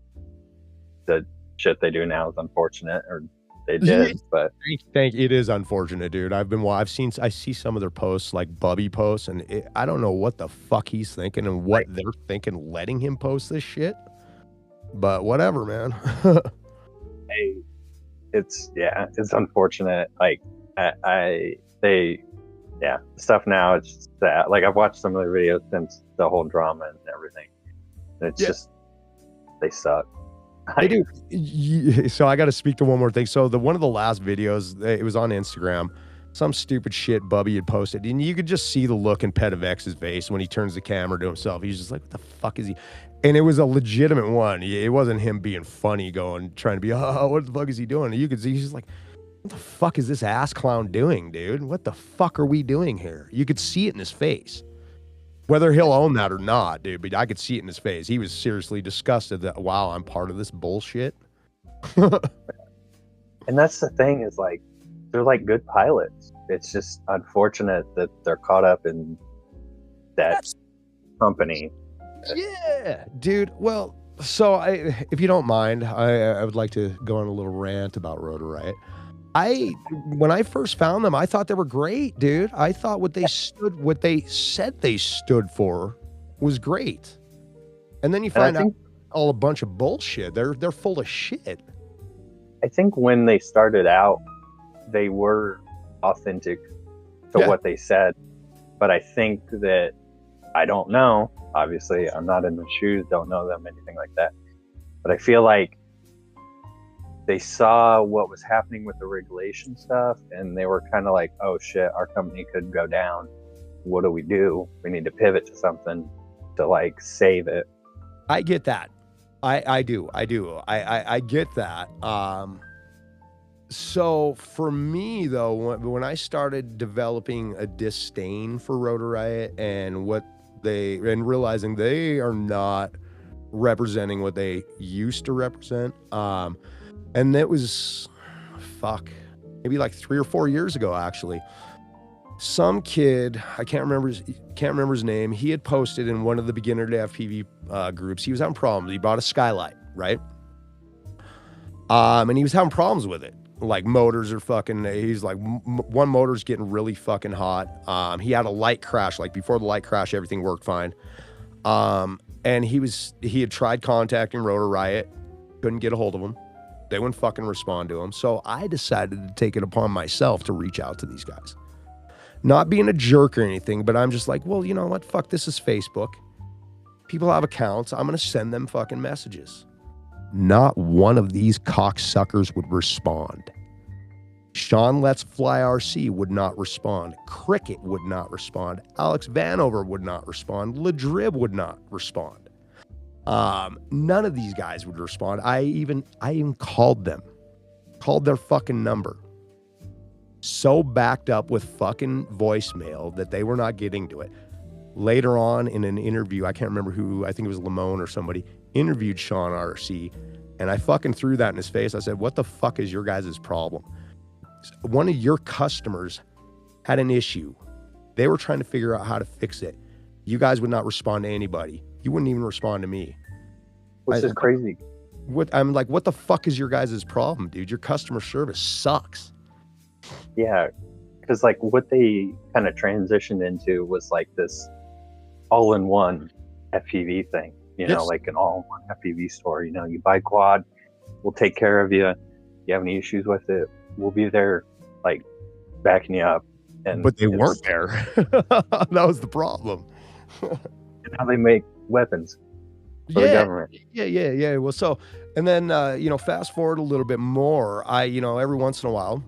The shit they do now is unfortunate, or they did, but it is unfortunate, dude. I see some of their posts, like Bubby posts, and I don't know what the fuck he's thinking and what they're thinking letting him post this shit, but whatever, man. Hey, it's unfortunate. Like stuff now, it's just that, like, I've watched some of their videos since the whole drama and everything, and it's just they suck. They do. So I got to speak to one more thing. So one of the last videos, it was on Instagram. Some stupid shit Bubby had posted, and you could just see the look in Petavex's face when he turns the camera to himself. He's just like, "What the fuck is he?" And it was a legitimate one. It wasn't him being funny, trying to be, "Oh, what the fuck is he doing?" And you could see he's just like, "What the fuck is this ass clown doing, dude? What the fuck are we doing here?" You could see it in his face. Whether he'll own that or not, dude, but I could see it in his face. He was seriously disgusted that, wow, I'm part of this bullshit. And that's the thing, is like, they're like good pilots. It's just unfortunate that they're caught up in that company. Yeah, dude. Well, so if you don't mind, I would like to go on a little rant about Rotor Riot. When I first found them, I thought they were great, dude. I thought what they said they stood for was great. And then you find out all a bunch of bullshit. They're full of shit. I think when they started out, they were authentic to what they said. But I think that, I don't know, obviously I'm not in their shoes, don't know them, anything like that. But I feel like they saw what was happening with the regulation stuff, and they were kind of like, oh shit, our company could go down. What do? We need to pivot to something to like save it. I get that. I do. I get that. So for me though, when I started developing a disdain for Rotor Riot and realizing they are not representing what they used to represent, and that was, maybe like 3 or 4 years ago, actually. Some kid, I can't remember his name. He had posted in one of the beginner to FPV groups. He was having problems. He bought a Skylight, right? And he was having problems with it. Like motors are fucking. He's like, one motor's getting really fucking hot. He had a light crash. Like before the light crash, everything worked fine. And he had tried contacting Rotor Riot, couldn't get a hold of him. They wouldn't fucking respond to him. So I decided to take it upon myself to reach out to these guys. Not being a jerk or anything, but I'm just like, well, you know what? Fuck, this is Facebook. People have accounts. I'm going to send them fucking messages. Not one of these cocksuckers would respond. Sean Let's Fly RC would not respond. Cricket would not respond. Alex Vanover would not respond. Ladrib would not respond. None of these guys would respond. I even called them. Called their fucking number. So backed up with fucking voicemail that they were not getting to it. Later on in an interview, I can't remember who, I think it was Lamone or somebody, interviewed Sean RC, and I fucking threw that in his face. I said, what the fuck is your guys' problem? One of your customers had an issue. They were trying to figure out how to fix it. You guys would not respond to anybody. You wouldn't even respond to me. Which is crazy. I'm like, what the fuck is your guys' problem, dude? Your customer service sucks. Yeah, because like what they kind of transitioned into was like this all-in-one FPV thing. You know, like an all-in-one FPV store. You know, you buy quad, we'll take care of you. You have any issues with it, we'll be there, like backing you up. But they weren't there. That was the problem. And how they make weapons for the government. Yeah. Well, so, and then, fast forward a little bit more. Every once in a while,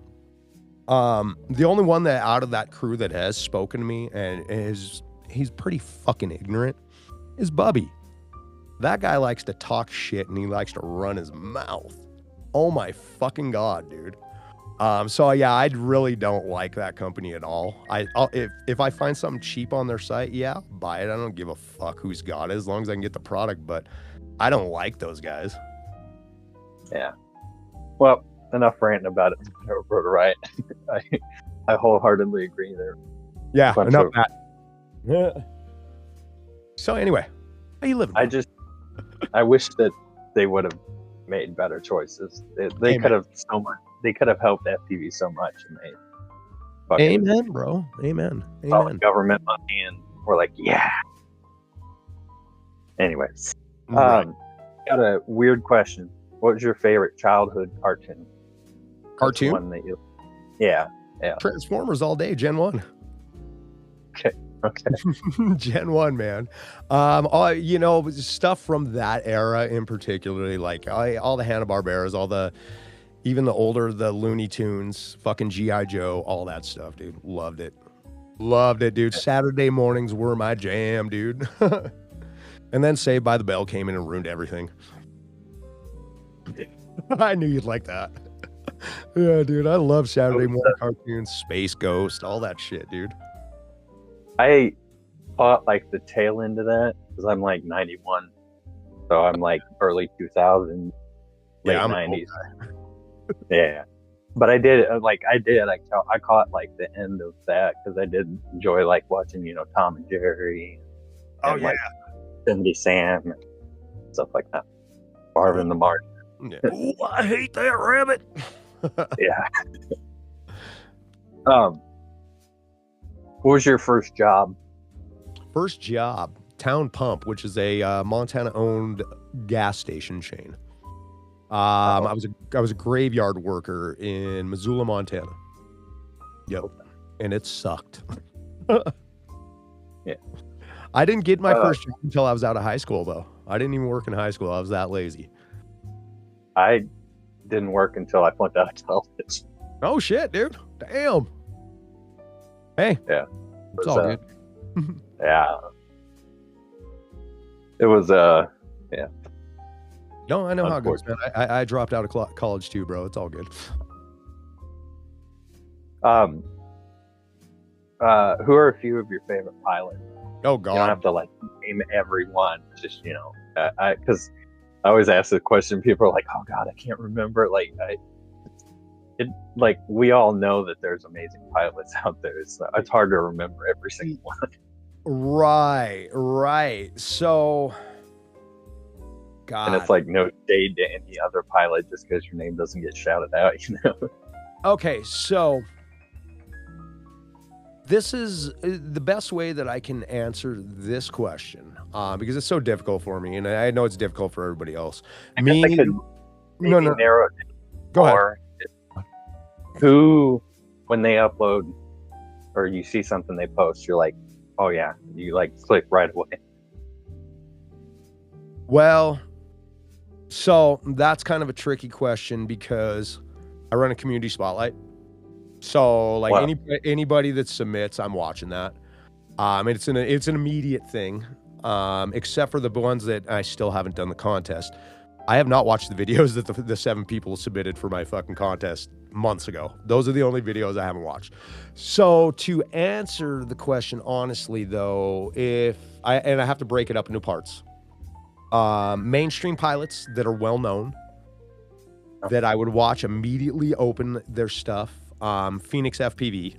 the only one that out of that crew that has spoken to me and he's pretty fucking ignorant is Bubby. That guy likes to talk shit and he likes to run his mouth. Oh my fucking God, dude. So yeah, I really don't like that company at all. If I find something cheap on their site, yeah, I'll buy it. I don't give a fuck who's got it as long as I can get the product, but I don't like those guys. Yeah. Well, enough ranting about it. Rotor Riot. I wholeheartedly agree there. Yeah, enough of that. Yeah. So anyway, how you living? I wish that they would have made better choices. They could have so much. They could have helped FPV so much, and they. Amen, bro. Amen. Government money, and we're like, yeah. Anyways, Right. Got a weird question. What was your favorite childhood cartoon? Cartoon? One that you. Yeah. Transformers all day, Gen 1. Okay. Okay. Gen 1, man. Stuff from that era in particularly, like all the Hanna-Barberas, even the older, the Looney Tunes, fucking G.I. Joe, all that stuff, dude. Loved it. Loved it, dude. Saturday mornings were my jam, dude. And then Saved by the Bell came in and ruined everything. I knew you'd like that. Yeah, dude. I love Saturday morning cartoons, Space Ghost, all that shit, dude. I caught like the tail end of that because I'm like 91, so I'm like early 2000s, late 90s. Yeah, but I caught like the end of that because I did enjoy like watching, Tom and Jerry, and like Cindy Sam and stuff like that. Marvin the Martian. Yeah. Ooh, I hate that rabbit. Yeah. What was your first job? First job, Town Pump, which is a Montana-owned gas station chain. I was a graveyard worker in Missoula, Montana. Yep, and it sucked. Yeah, I didn't get my first job until I was out of high school, though. I didn't even work in high school. I was that lazy. I didn't work until I went out of college. Oh shit, dude! Damn. Hey. Yeah. It's all good. Yeah. It was yeah. No, I know how it goes, man. I dropped out of college too, bro. It's all good. Who are a few of your favorite pilots? Oh God. You don't have to like name everyone. Just because I always ask the question. People are like, "Oh God, I can't remember." Like we all know that there's amazing pilots out there. It's hard to remember every single one. Right. So, God. And it's like no shade to any other pilot just because your name doesn't get shouted out, Okay, so this is the best way that I can answer this question because it's so difficult for me, and I know it's difficult for everybody else. Narrow it down. Go ahead. Who, when they upload or you see something they post, you're like, oh yeah, you like click right away. Well, so that's kind of a tricky question because I run a community spotlight. So like anybody that submits, I'm watching that. It's an immediate thing, except for the ones that I still haven't done the contest. I have not watched the videos that the 7 people submitted for my fucking contest months ago. Those are the only videos I haven't watched. So to answer the question honestly, though, I have to break it up into parts. Mainstream pilots that are well known that I would watch immediately open their stuff. Phoenix FPV.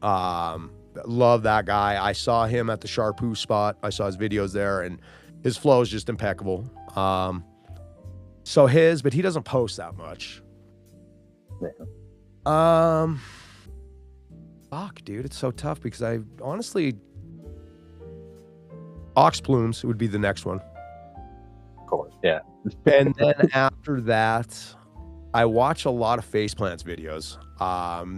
Love that guy. I saw him at the Sharpoo spot. I saw his videos there, and his flow is just impeccable. But he doesn't post that much. Yeah. Fuck, dude, it's so tough because I honestly, Ox Plumes would be the next one. Of course, yeah. And then after that, I watch a lot of Faceplants videos.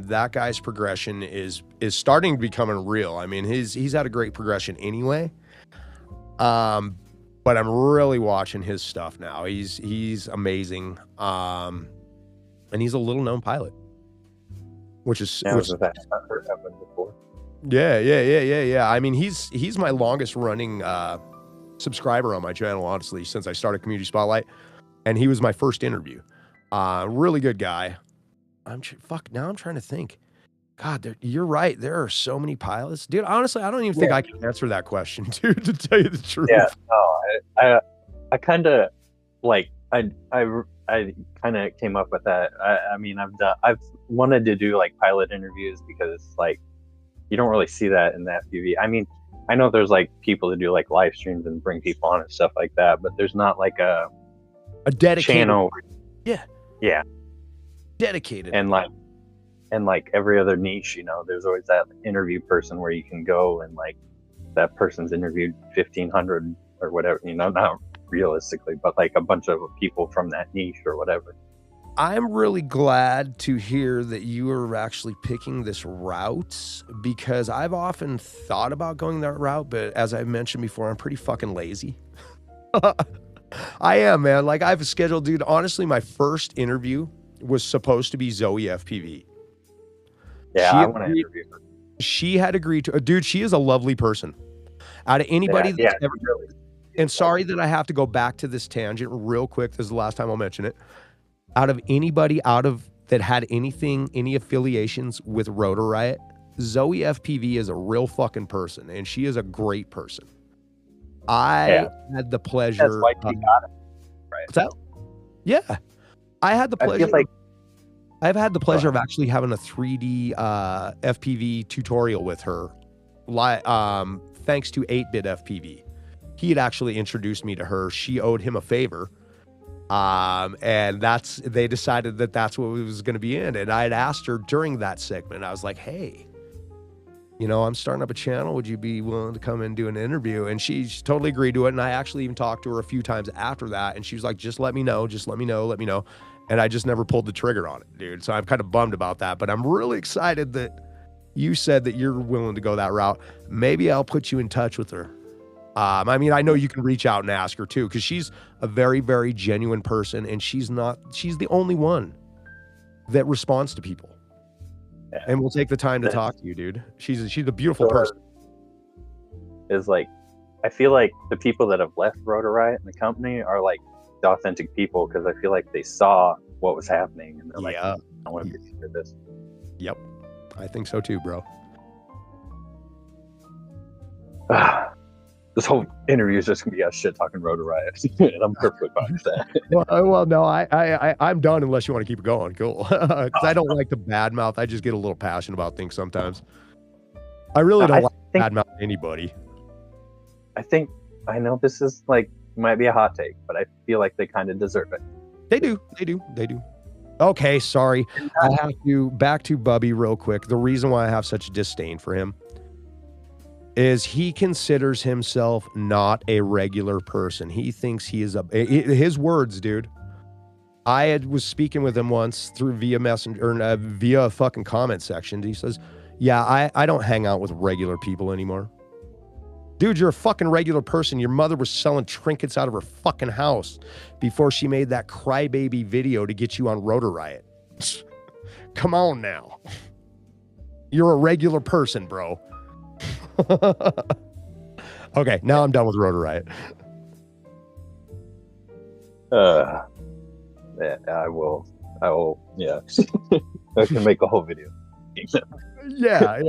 That guy's progression is starting to become real. I mean, he's had a great progression anyway. But I'm really watching his stuff now. He's amazing. And he's a little known pilot, which is I've heard of him before. Yeah. I mean, he's my longest running subscriber on my channel, honestly, since I started Community Spotlight, and he was my first interview. Really good guy. Now I'm trying to think. God, you're right. There are so many pilots, dude. Honestly, I don't even think I can answer that question, dude. To tell you the truth. Yeah, no, I kind of like I kind of came up with that. I mean, I've wanted to do like pilot interviews because like you don't really see that in that FPV. I mean, I know there's like people that do like live streams and bring people on and stuff like that, but there's not like a dedicated channel. Yeah. Dedicated. And like every other niche, there's always that interview person where you can go and like that person's interviewed 1,500 or whatever, not realistically, but like a bunch of people from that niche or whatever. I'm really glad to hear that you are actually picking this route because I've often thought about going that route, but as I mentioned before, I'm pretty fucking lazy. I am, man. Like, I have a schedule, dude. Honestly, my first interview was supposed to be Zoe FPV. Yeah, I want to interview her. She had agreed to, dude, she is a lovely person. Out of anybody that's ever, really. and sorry that I have to go back to this tangent real quick. This is the last time I'll mention it. Out of anybody that had any affiliations with Rotor Riot, Zoe FPV is a real fucking person, and she is a great person. I had the pleasure. That's why she got it, right? What's that? Yeah, I had the pleasure. I've had the pleasure of actually having a 3D FPV tutorial with her, thanks to 8-Bit FPV. He had actually introduced me to her. She owed him a favor. And they decided that that's what it was going to be in. And I had asked her during that segment, I was like, hey, you know, I'm starting up a channel. Would you be willing to come and do an interview? And she totally agreed to it. And I actually even talked to her a few times after that. And she was like, just let me know. Just let me know. Let me know. And I just never pulled the trigger on it, dude. So I'm kind of bummed about that. But I'm really excited that you said that you're willing to go that route. Maybe I'll put you in touch with her. I mean, I know you can reach out and ask her too, because she's a very, very genuine person, and she's the only one that responds to people. Yeah. And will take the time to talk to you, dude. She's a beautiful person. Is like, I feel like the people that have left Rotor Riot and the company are like the authentic people, because I feel like they saw what was happening and they're like, I want to be with this. Yep. I think so too, bro. This whole interview is just gonna be us shit talking Rotor Riot, and I'm perfectly fine with that. well, no, I'm done unless you want to keep it going. Cool, because I don't like to badmouth. I just get a little passionate about things sometimes. I really don't like to badmouth anybody. I know this is like might be a hot take, but I feel like they kind of deserve it. They do. Okay, sorry. I have to back to Bubby real quick. The reason why I have such disdain for him is he considers himself not a regular person. He thinks he is his words, dude. I was speaking with him once via messenger or via a fucking comment section. He says, yeah, I don't hang out with regular people anymore. Dude, you're a fucking regular person. Your mother was selling trinkets out of her fucking house before she made that crybaby video to get you on Rotor Riot. Come on now. You're a regular person, bro. Okay, now I'm done with Rotor Riot. Yeah, I will. Yeah, I can make a whole video. Yeah.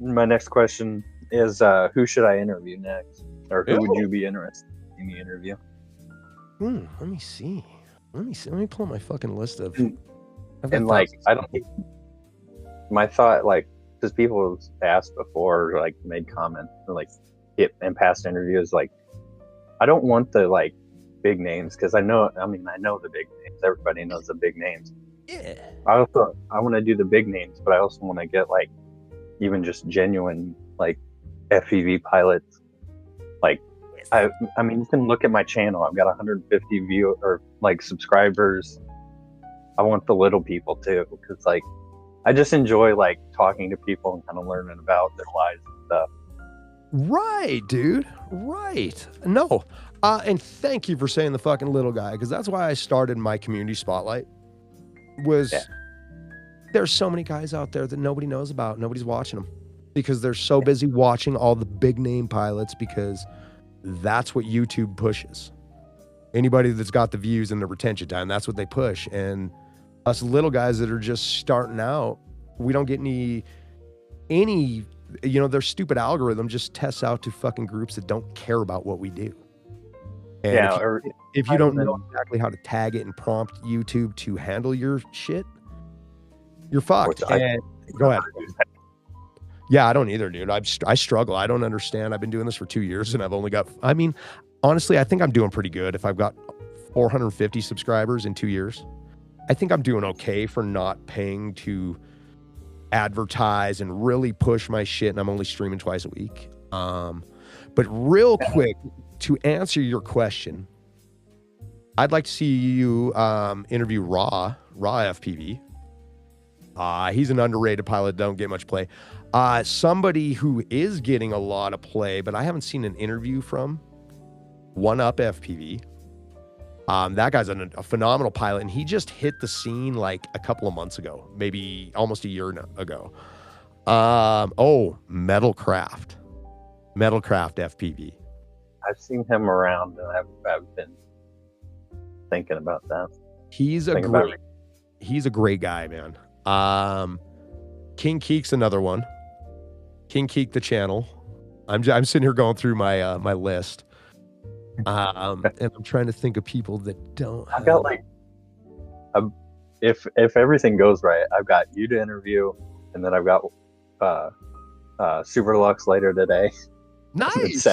My next question is, who should I interview next, or who would you be interested in the interview? Let me see. Let me pull my fucking list of. And like, I don't. My thought, like, because people have asked before, or, like, made comments, or, like, in past interviews, like, I don't want the like big names, because I know the big names. Everybody knows the big names. Yeah. I want to do the big names, but I also want to get like even just genuine like FPV pilots. Like, I mean, you can look at my channel. I've got 150 subscribers. I want the little people too, because like I just enjoy like talking to people and kind of learning about their lives and stuff. Right, dude. Right. No. And thank you for saying the fucking little guy, because that's why I started my community spotlight. There's so many guys out there that nobody knows about. Nobody's watching them because they're so busy watching all the big name pilots, because that's what YouTube pushes. Anybody that's got the views and the retention time, that's what they push. And us little guys that are just starting out, we don't get any, their stupid algorithm just tests out to fucking groups that don't care about what we do. And if you don't know exactly how to tag it and prompt YouTube to handle your shit, you're fucked. Go ahead. Yeah, I don't either, dude. I struggle. I don't understand. I've been doing this for 2 years, and I've only got, honestly, I think I'm doing pretty good. If I've got 450 subscribers in 2 years, I think I'm doing okay for not paying to advertise and really push my shit, and I'm only streaming twice a week. But real quick, to answer your question, I'd like to see you interview Raw FPV. He's an underrated pilot, don't get much play. Somebody who is getting a lot of play, but I haven't seen an interview from, One Up FPV. That guy's a phenomenal pilot, and he just hit the scene like a couple of months ago, maybe almost a year ago. Metalcraft FPV. I've seen him around, and I've been thinking about that. He's a great guy, man. King Keek's another one. King Keek the channel. I'm sitting here going through my my list. And I'm trying to think of people that don't. I've got like, if everything goes right, I've got you to interview, and then I've got Super Deluxe later today. Nice.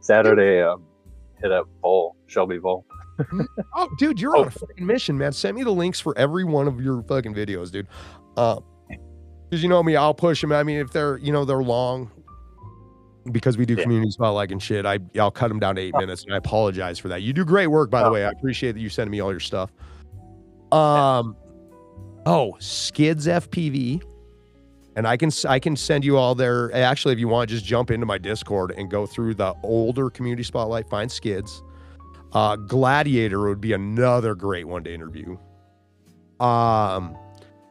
Saturday, hit up Shelby Vol. Oh, dude, you're on a fucking mission, man. Send me the links for every one of your fucking videos, dude. Because you know me, I'll push them. I mean, if they're they're long, because we do community spotlight and shit, I'll cut them down to 8 minutes, and I apologize for that. You do great work, by the way. I appreciate that you sending me all your stuff. Skids FPV, and I can send you all their. Actually, if you want, just jump into my Discord and go through the older community spotlight. Find Skids. Gladiator would be another great one to interview.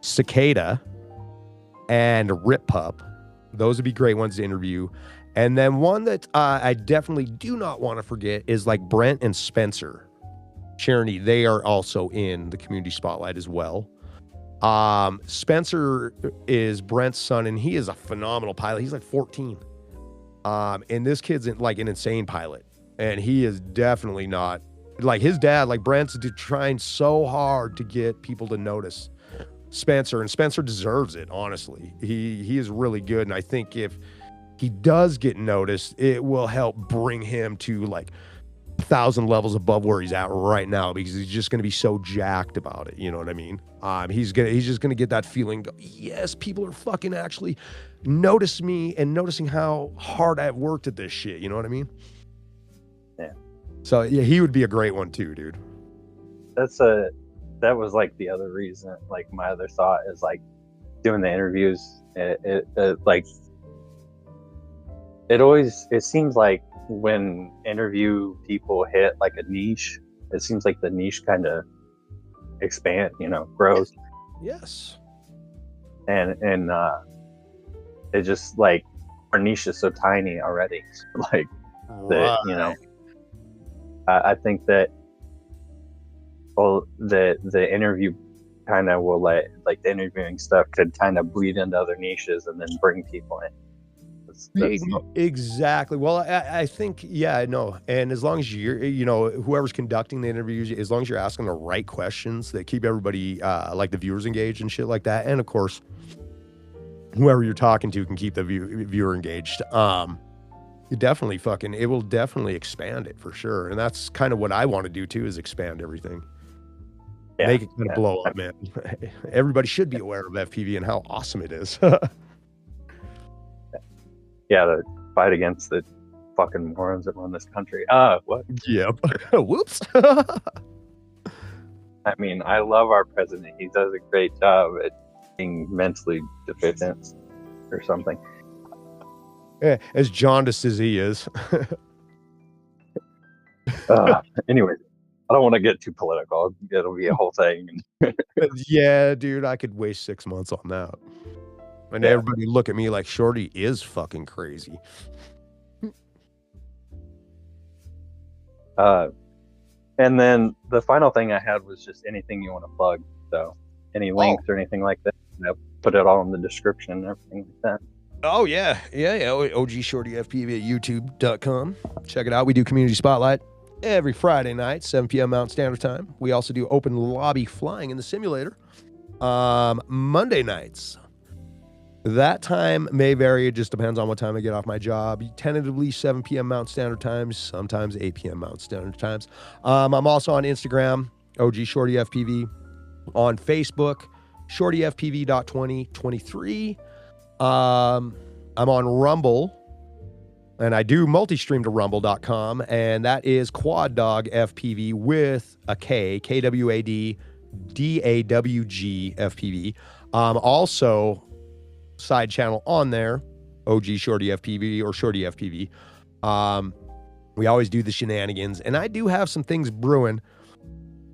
Cicada and Rip Pup, those would be great ones to interview. And then one that I definitely do not want to forget is like Brent and Spencer Cherny. They are also in the community spotlight as well. Spencer is Brent's son, and he is a phenomenal pilot. He's like 14. And this kid's like an insane pilot. And he is definitely not like his dad. Like Brent's trying so hard to get people to notice Spencer, and Spencer deserves it. Honestly, he is really good, and I think if he does get noticed, it will help bring him to like 1,000 levels above where he's at right now, because he's just going to be so jacked about it. You know what I mean? He's just gonna get that feeling. Yes, people are fucking actually notice me and noticing how hard I've worked at this shit. You know what I mean? Yeah. So yeah, he would be a great one too, dude. That was like the other reason. Like my other thought is like doing the interviews. It seems like when interview people hit like a niche, it seems like the niche kind of expand, grows. Yes. And it just like our niche is so tiny already. Like that, I think that the interview kind of will let like the interviewing stuff could kind of bleed into other niches and then bring people in. Exactly. Well, I think, no. And as long as you're, whoever's conducting the interviews, as long as you're asking the right questions that keep everybody, like the viewers engaged and shit like that. And of course, whoever you're talking to can keep the viewer engaged. It will definitely expand it for sure. And that's kind of what I want to do too, is expand everything. Yeah, make it kind of blow up, man. Everybody should be aware of FPV and how awesome it is. Yeah, the fight against the fucking morons that run this country. What? Yep. Whoops. I mean, I love our president. He does a great job at being mentally deficient or something. Yeah, as jaundiced as he is. Anyway, I don't want to get too political. It'll be a whole thing. Yeah, dude, I could waste 6 months on that. And everybody look at me like Shorty is fucking crazy. And then the final thing I had was just anything you want to plug. So any links or anything like that, put it all in the description and everything like that. Oh, yeah. OG Shorty FPV at youtube.com. Check it out. We do Community Spotlight every Friday night, 7 p.m. Mountain Standard Time. We also do open lobby flying in the simulator Monday nights. That time may vary. It just depends on what time I get off my job. Tentatively 7 p.m. Mountain Standard Times, sometimes 8 p.m. Mountain Standard Times. I'm also on Instagram, OG Shorty FPV. On Facebook, ShortyFPV.2023. I'm on Rumble And I do multi-stream to rumble.com, and that is Quad Dog FPV with a K, KWAD DAWG FPV. Also, side channel on there, OG Shorty FPV or Shorty FPV. We always do the shenanigans, and I do have some things brewing.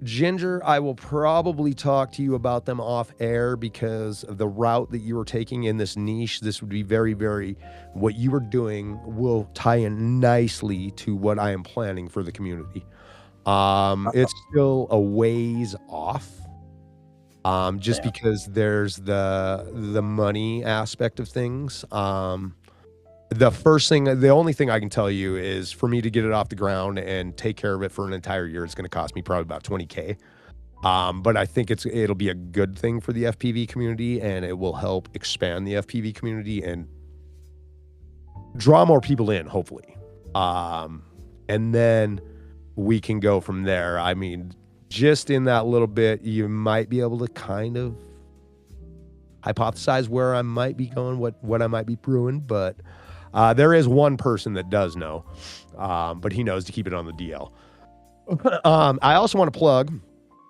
Ginger, I will probably talk to you about them off air because of the route that you were taking in this niche. This would be very, very, what you were doing will tie in nicely to what I am planning for the community. It's still a ways off. Just because there's the money aspect of things. The only thing I can tell you is for me to get it off the ground and take care of it for an entire year, it's going to cost me probably about $20K. But I think it'll be a good thing for the FPV community, and it will help expand the FPV community and draw more people in, hopefully. And then we can go from there. I mean, just in that little bit, you might be able to kind of hypothesize where I might be going, what I might be brewing, but there is one person that does know, but he knows to keep it on the DL. I also want to plug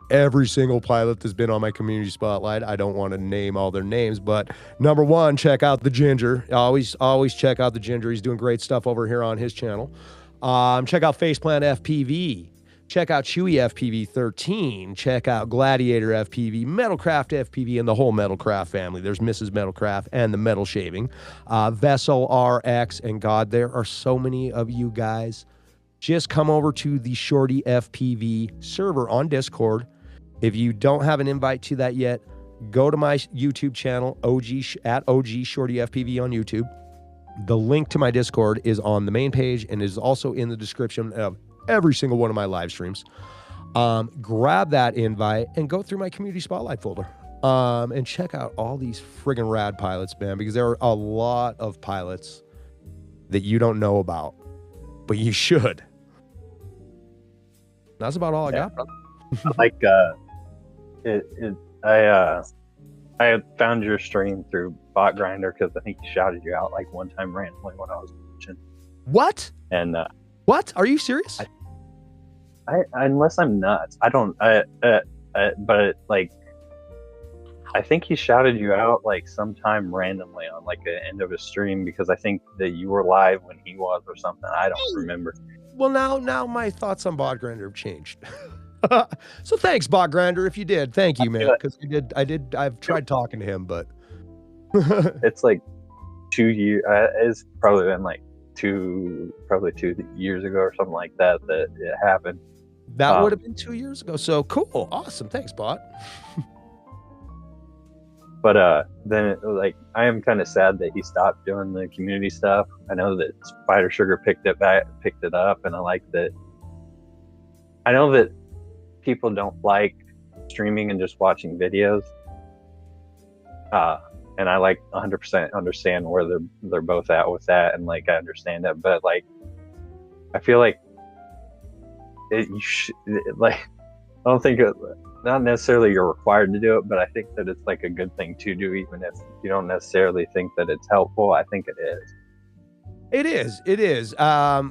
every single pilot that's been on my community spotlight. I don't want to name all their names, but number one, check out the Ginger. Always check out the Ginger. He's doing great stuff over here on his channel. Check out Faceplant FPV. Check out Chewy FPV 13. Check out Gladiator FPV, Metalcraft FPV, and the whole Metalcraft family. There's Mrs. Metalcraft and the Metal Shaving, Vessel RX, and God, there are so many of you guys. Just come over to the Shorty FPV server on Discord. If you don't have an invite to that yet, go to my YouTube channel, at OG Shorty FPV on YouTube. The link to my Discord is on the main page and is also in the description of every single one of my live streams. Grab that invite and go through my community spotlight folder and check out all these friggin' rad pilots, man, because there are a lot of pilots that you don't know about, but you should. That's about all I got, brother. Like I found your stream through Bot Grinder because I think he shouted you out like one time randomly when I was watching. What? And what? Are you serious? I unless I'm nuts, I don't. But like, I think he shouted you out like sometime randomly on like the end of a stream because I think that you were live when he was or something. I don't remember. Well, now my thoughts on Bot Grinder have changed. So thanks, Bot Grinder, if you did. Thank you, man. Because I've tried talking to him, but it's like 2 years. It's probably been like probably 2 years ago or something like that it happened. That would have been 2 years ago. So cool, awesome. Thanks, Bot. But then like I am kind of sad that he stopped doing the community stuff. I know that Spider Sugar picked it up, and I like that. I know that people don't like streaming and just watching videos. And I like 100% understand where they're both at with that, and like I understand that, but like I feel like I don't think not necessarily you're required to do it, but I think that it's like a good thing to do, even if you don't necessarily think that it's helpful. I think it is. It is. I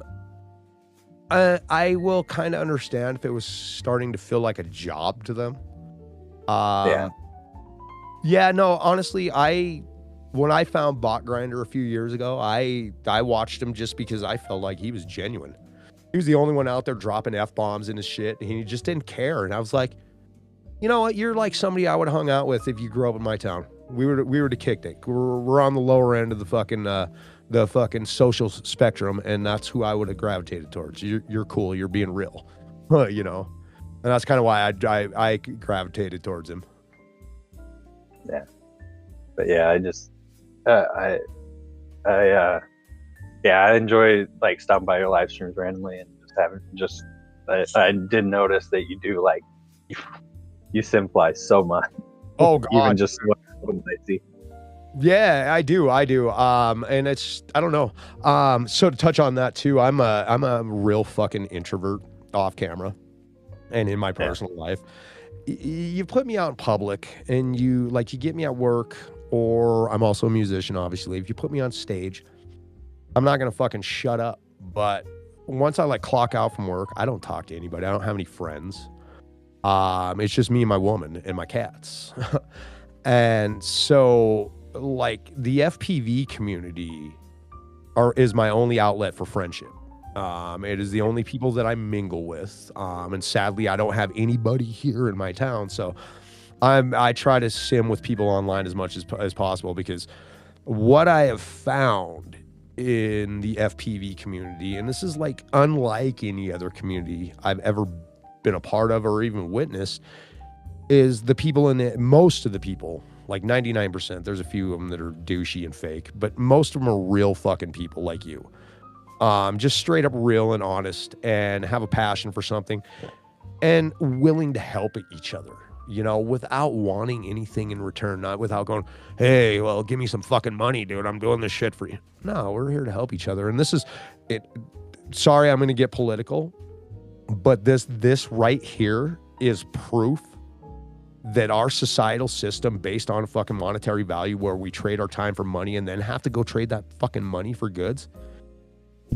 will kind of understand if it was starting to feel like a job to them. Yeah, no, honestly, when I found Bot Grinder a few years ago, I watched him just because I felt like he was genuine. He was the only one out there dropping F-bombs in his shit, and he just didn't care. And I was like, you know what? You're like somebody I would have hung out with if you grew up in my town. We were the kicknick. We're on the lower end of the fucking social spectrum, and that's who I would have gravitated towards. You're cool. You're being real, you know. And that's kind of why I gravitated towards him. Yeah, but yeah, I enjoy like stopping by your live streams randomly and just I did notice that you do like you simplify so much. Oh God, even just what I see. Yeah, I do. And it's, I don't know. So to touch on that too, I'm a real fucking introvert off camera and in my personal life. You put me out in public and you get me at work, or I'm also a musician, obviously. If you put me on stage, I'm not gonna fucking shut up. But once I like clock out from work, I don't talk to anybody. I don't have any friends. It's just me and my woman and my cats. And so like the FPV community is my only outlet for friendship. It is the only people that I mingle with. And sadly, I don't have anybody here in my town. So I try to sim with people online as much as possible, because what I have found in the FPV community, and this is like unlike any other community I've ever been a part of or even witnessed, is the people in it, most of the people, like 99%, there's a few of them that are douchey and fake, but most of them are real fucking people like you. Just straight up real and honest, and have a passion for something and willing to help each other, you know, without wanting anything in return, not without going, hey, well, give me some fucking money, dude. I'm doing this shit for you. No, we're here to help each other. And this is it. Sorry, I'm going to get political, but this right here is proof that our societal system, based on fucking monetary value, where we trade our time for money and then have to go trade that fucking money for goods,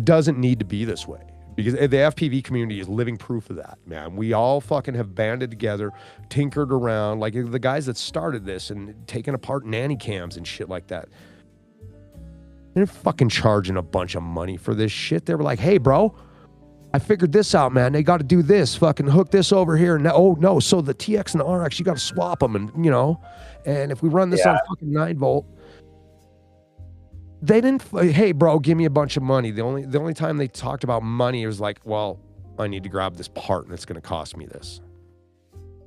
doesn't need to be this way. Because the FPV community is living proof of that, man. We all fucking have banded together, tinkered around, like the guys that started this and taken apart nanny cams and shit like that. They're fucking charging a bunch of money for this shit. They were like, hey, bro, I figured this out, man. They got to do this, fucking hook this over here. And oh, no, so the TX and the RX, you got to swap them. And, you know, and if we run this on fucking 9-volt, they didn't, hey, bro, give me a bunch of money. The only time they talked about money was like, well, I need to grab this part and it's going to cost me this.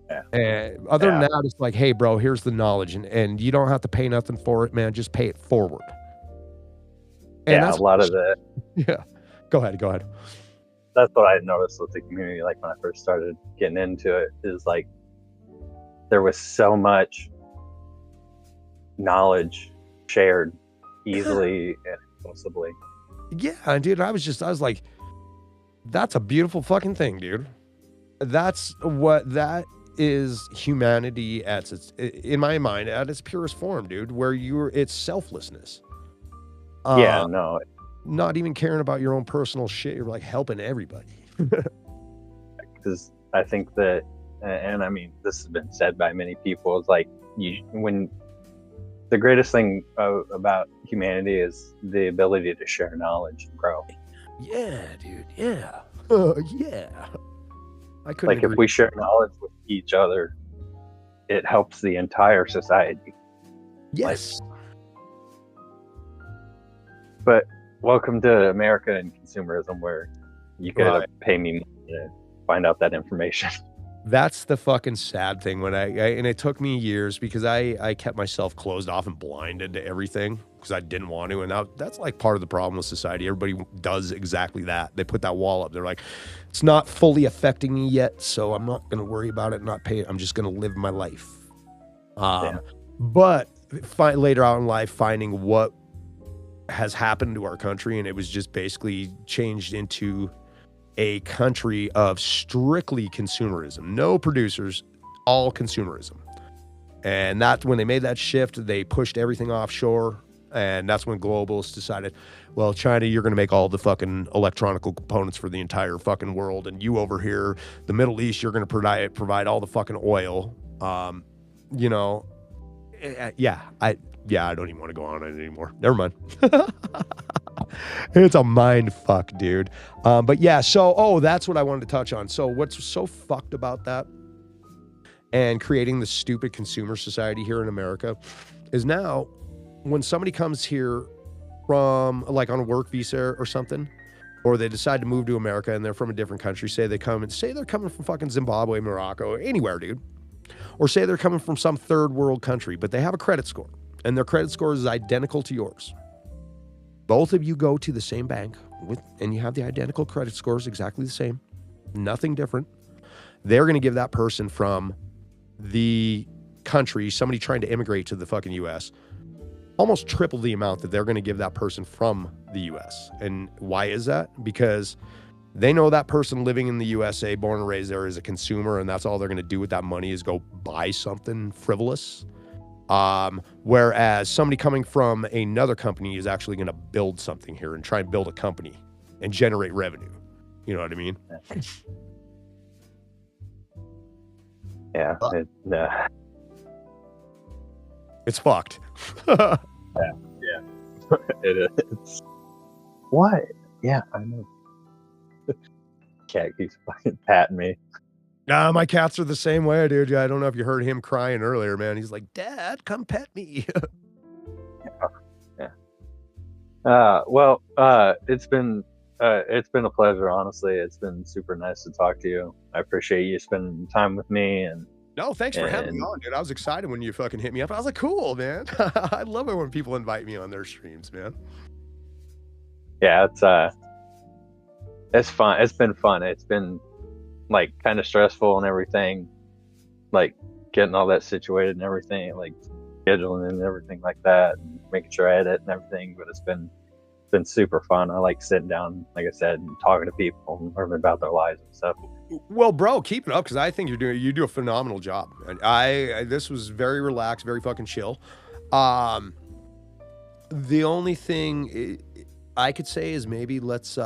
Yeah. And other than that, it's like, hey, bro, here's the knowledge. And you don't have to pay nothing for it, man. Just pay it forward. And a lot of the... Yeah. Go ahead. That's what I noticed with the community, like when I first started getting into it, is like there was so much knowledge shared easily and exclusively. Yeah, dude, I was like, that's a beautiful fucking thing, dude. That is humanity at its, in my mind, at its purest form, dude, where it's selflessness. Not even caring about your own personal shit. You're like helping everybody. Because I think that, and I mean, this has been said by many people, is like when the greatest thing about humanity is the ability to share knowledge and grow. Yeah, dude. Yeah. Yeah. I couldn't like agree. If we share knowledge with each other, it helps the entire society. Yes. But welcome to America and consumerism, where you gotta pay me money to find out that information. That's the fucking sad thing. When and it took me years, because I kept myself closed off and blinded to everything because I didn't want to. And now that's like part of the problem with society. Everybody does exactly that. They put that wall up. They're like, it's not fully affecting me yet, so I'm not going to worry about it, not pay it. I'm just going to live my life. But later out in life, finding what has happened to our country, and it was just basically changed into a country of strictly consumerism, no producers, all consumerism. And that's when they made that shift. They pushed everything offshore, and that's when globalists decided, well, China, you're going to make all the fucking electronical components for the entire fucking world, and you over here, the Middle East, you're going to provide all the fucking oil. You know, I don't even want to go on it anymore. Never mind. It's a mind fuck, dude. But yeah, so, that's what I wanted to touch on. So what's so fucked about that and creating the stupid consumer society here in America is now when somebody comes here from like on a work visa or something, or they decide to move to America and they're from a different country, say they're coming from fucking Zimbabwe, Morocco, anywhere, dude. Or say they're coming from some third world country, but they have a credit score and their credit score is identical to yours. Both of you go to the same bank and you have the identical credit scores, exactly the same, nothing different. They're going to give that person from the country, somebody trying to immigrate to the fucking U.S., almost triple the amount that they're going to give that person from the U.S. And why is that? Because they know that person living in the USA, born and raised there, is a consumer, and that's all they're going to do with that money is go buy something frivolous. Whereas somebody coming from another company is actually going to build something here and try and build a company and generate revenue. You know what I mean? Yeah. It's fucked. Yeah. It is. What? Yeah, I know. Cat keeps fucking patting me. Nah, my cats are the same way, dude. I don't know if you heard him crying earlier, man. He's like, Dad, come pet me. Yeah. Well, it's been a pleasure, honestly. It's been super nice to talk to you. I appreciate you spending time with me, and no, thanks for having me on, dude. I was excited when you fucking hit me up. I was like, cool, man. I love it when people invite me on their streams, man. Yeah, it's fun. It's been fun. It's been like kind of stressful and everything, like getting all that situated and everything, like scheduling and everything like that, and making sure I edit and everything. But it's been super fun. I like sitting down, like I said, and talking to people and learning about their lives and stuff. Well, bro, keep it up, because I think you do a phenomenal job. And this was very relaxed, very fucking chill. The only thing I could say is maybe let's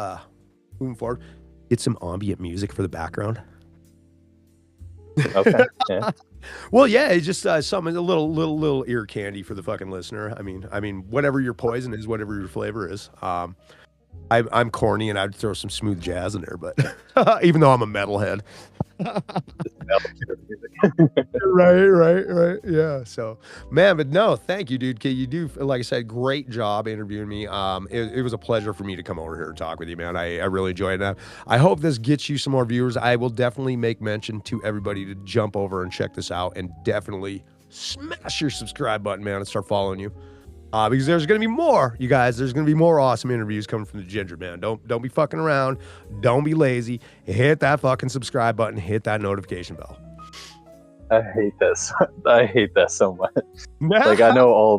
moving forward, get some ambient music for the background. Okay. Yeah. Well, yeah, it's just something, a little ear candy for the fucking listener. I mean, whatever your poison is, whatever your flavor is. I'm corny and I'd throw some smooth jazz in there, but even though I'm a metalhead. Right. Yeah. So, man, but no, thank you, dude. You do, like I said, great job interviewing me. It was a pleasure for me to come over here and talk with you, man. I really enjoyed that. I hope this gets you some more viewers. I will definitely make mention to everybody to jump over and check this out, and definitely smash your subscribe button, man, and start following you. Because there's going to be more, you guys. There's going to be more awesome interviews coming from the Ginger, man. Don't be fucking around. Don't be lazy. Hit that fucking subscribe button. Hit that notification bell. I hate this. I hate that so much. Like, I know all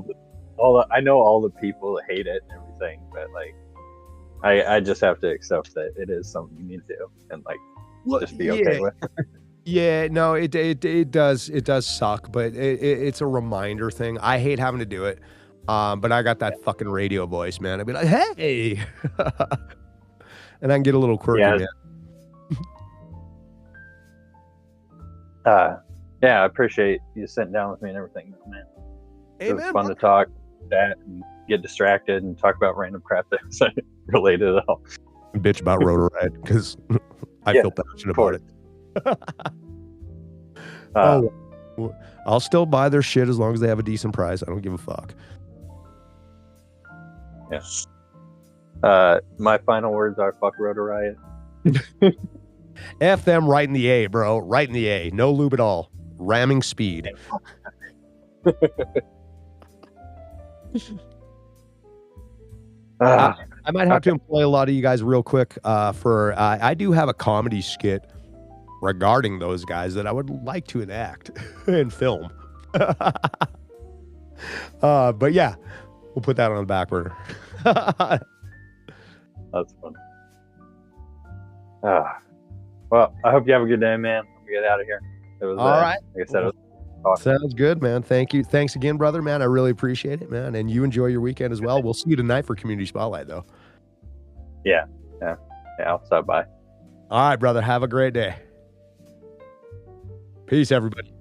the people that hate it and everything, but like, I just have to accept that it is something you need to do, and like, just be okay with. Yeah, no, it does suck, but it's a reminder thing. I hate having to do it. But I got that fucking radio voice, man. I'd be like, hey, and I can get a little quirky, man. Yeah, I appreciate you sitting down with me and everything, man. Hey, it was fun to talk, chat, and get distracted and talk about random crap that's related at all. Bitch about Rotor Riot, because I feel passionate about it. I'll still buy their shit as long as they have a decent price. I don't give a fuck. Yes. My final words are fuck Rotor Riot. F them right in the A, bro. Right in the A. No lube at all. Ramming speed. I might have to employ a lot of you guys real quick for I do have a comedy skit regarding those guys that I would like to enact and film. But yeah, we'll put that on the back burner. That's fun. Well, I hope you have a good day, man. I'll get out of here. It was all right. Like I said, it was sounds good, man. Thank you. Thanks again, brother, man. I really appreciate it, man. And you enjoy your weekend as well. We'll see you tonight for Community Spotlight, though. Yeah. I'll stop by. All right, brother. Have a great day. Peace, everybody.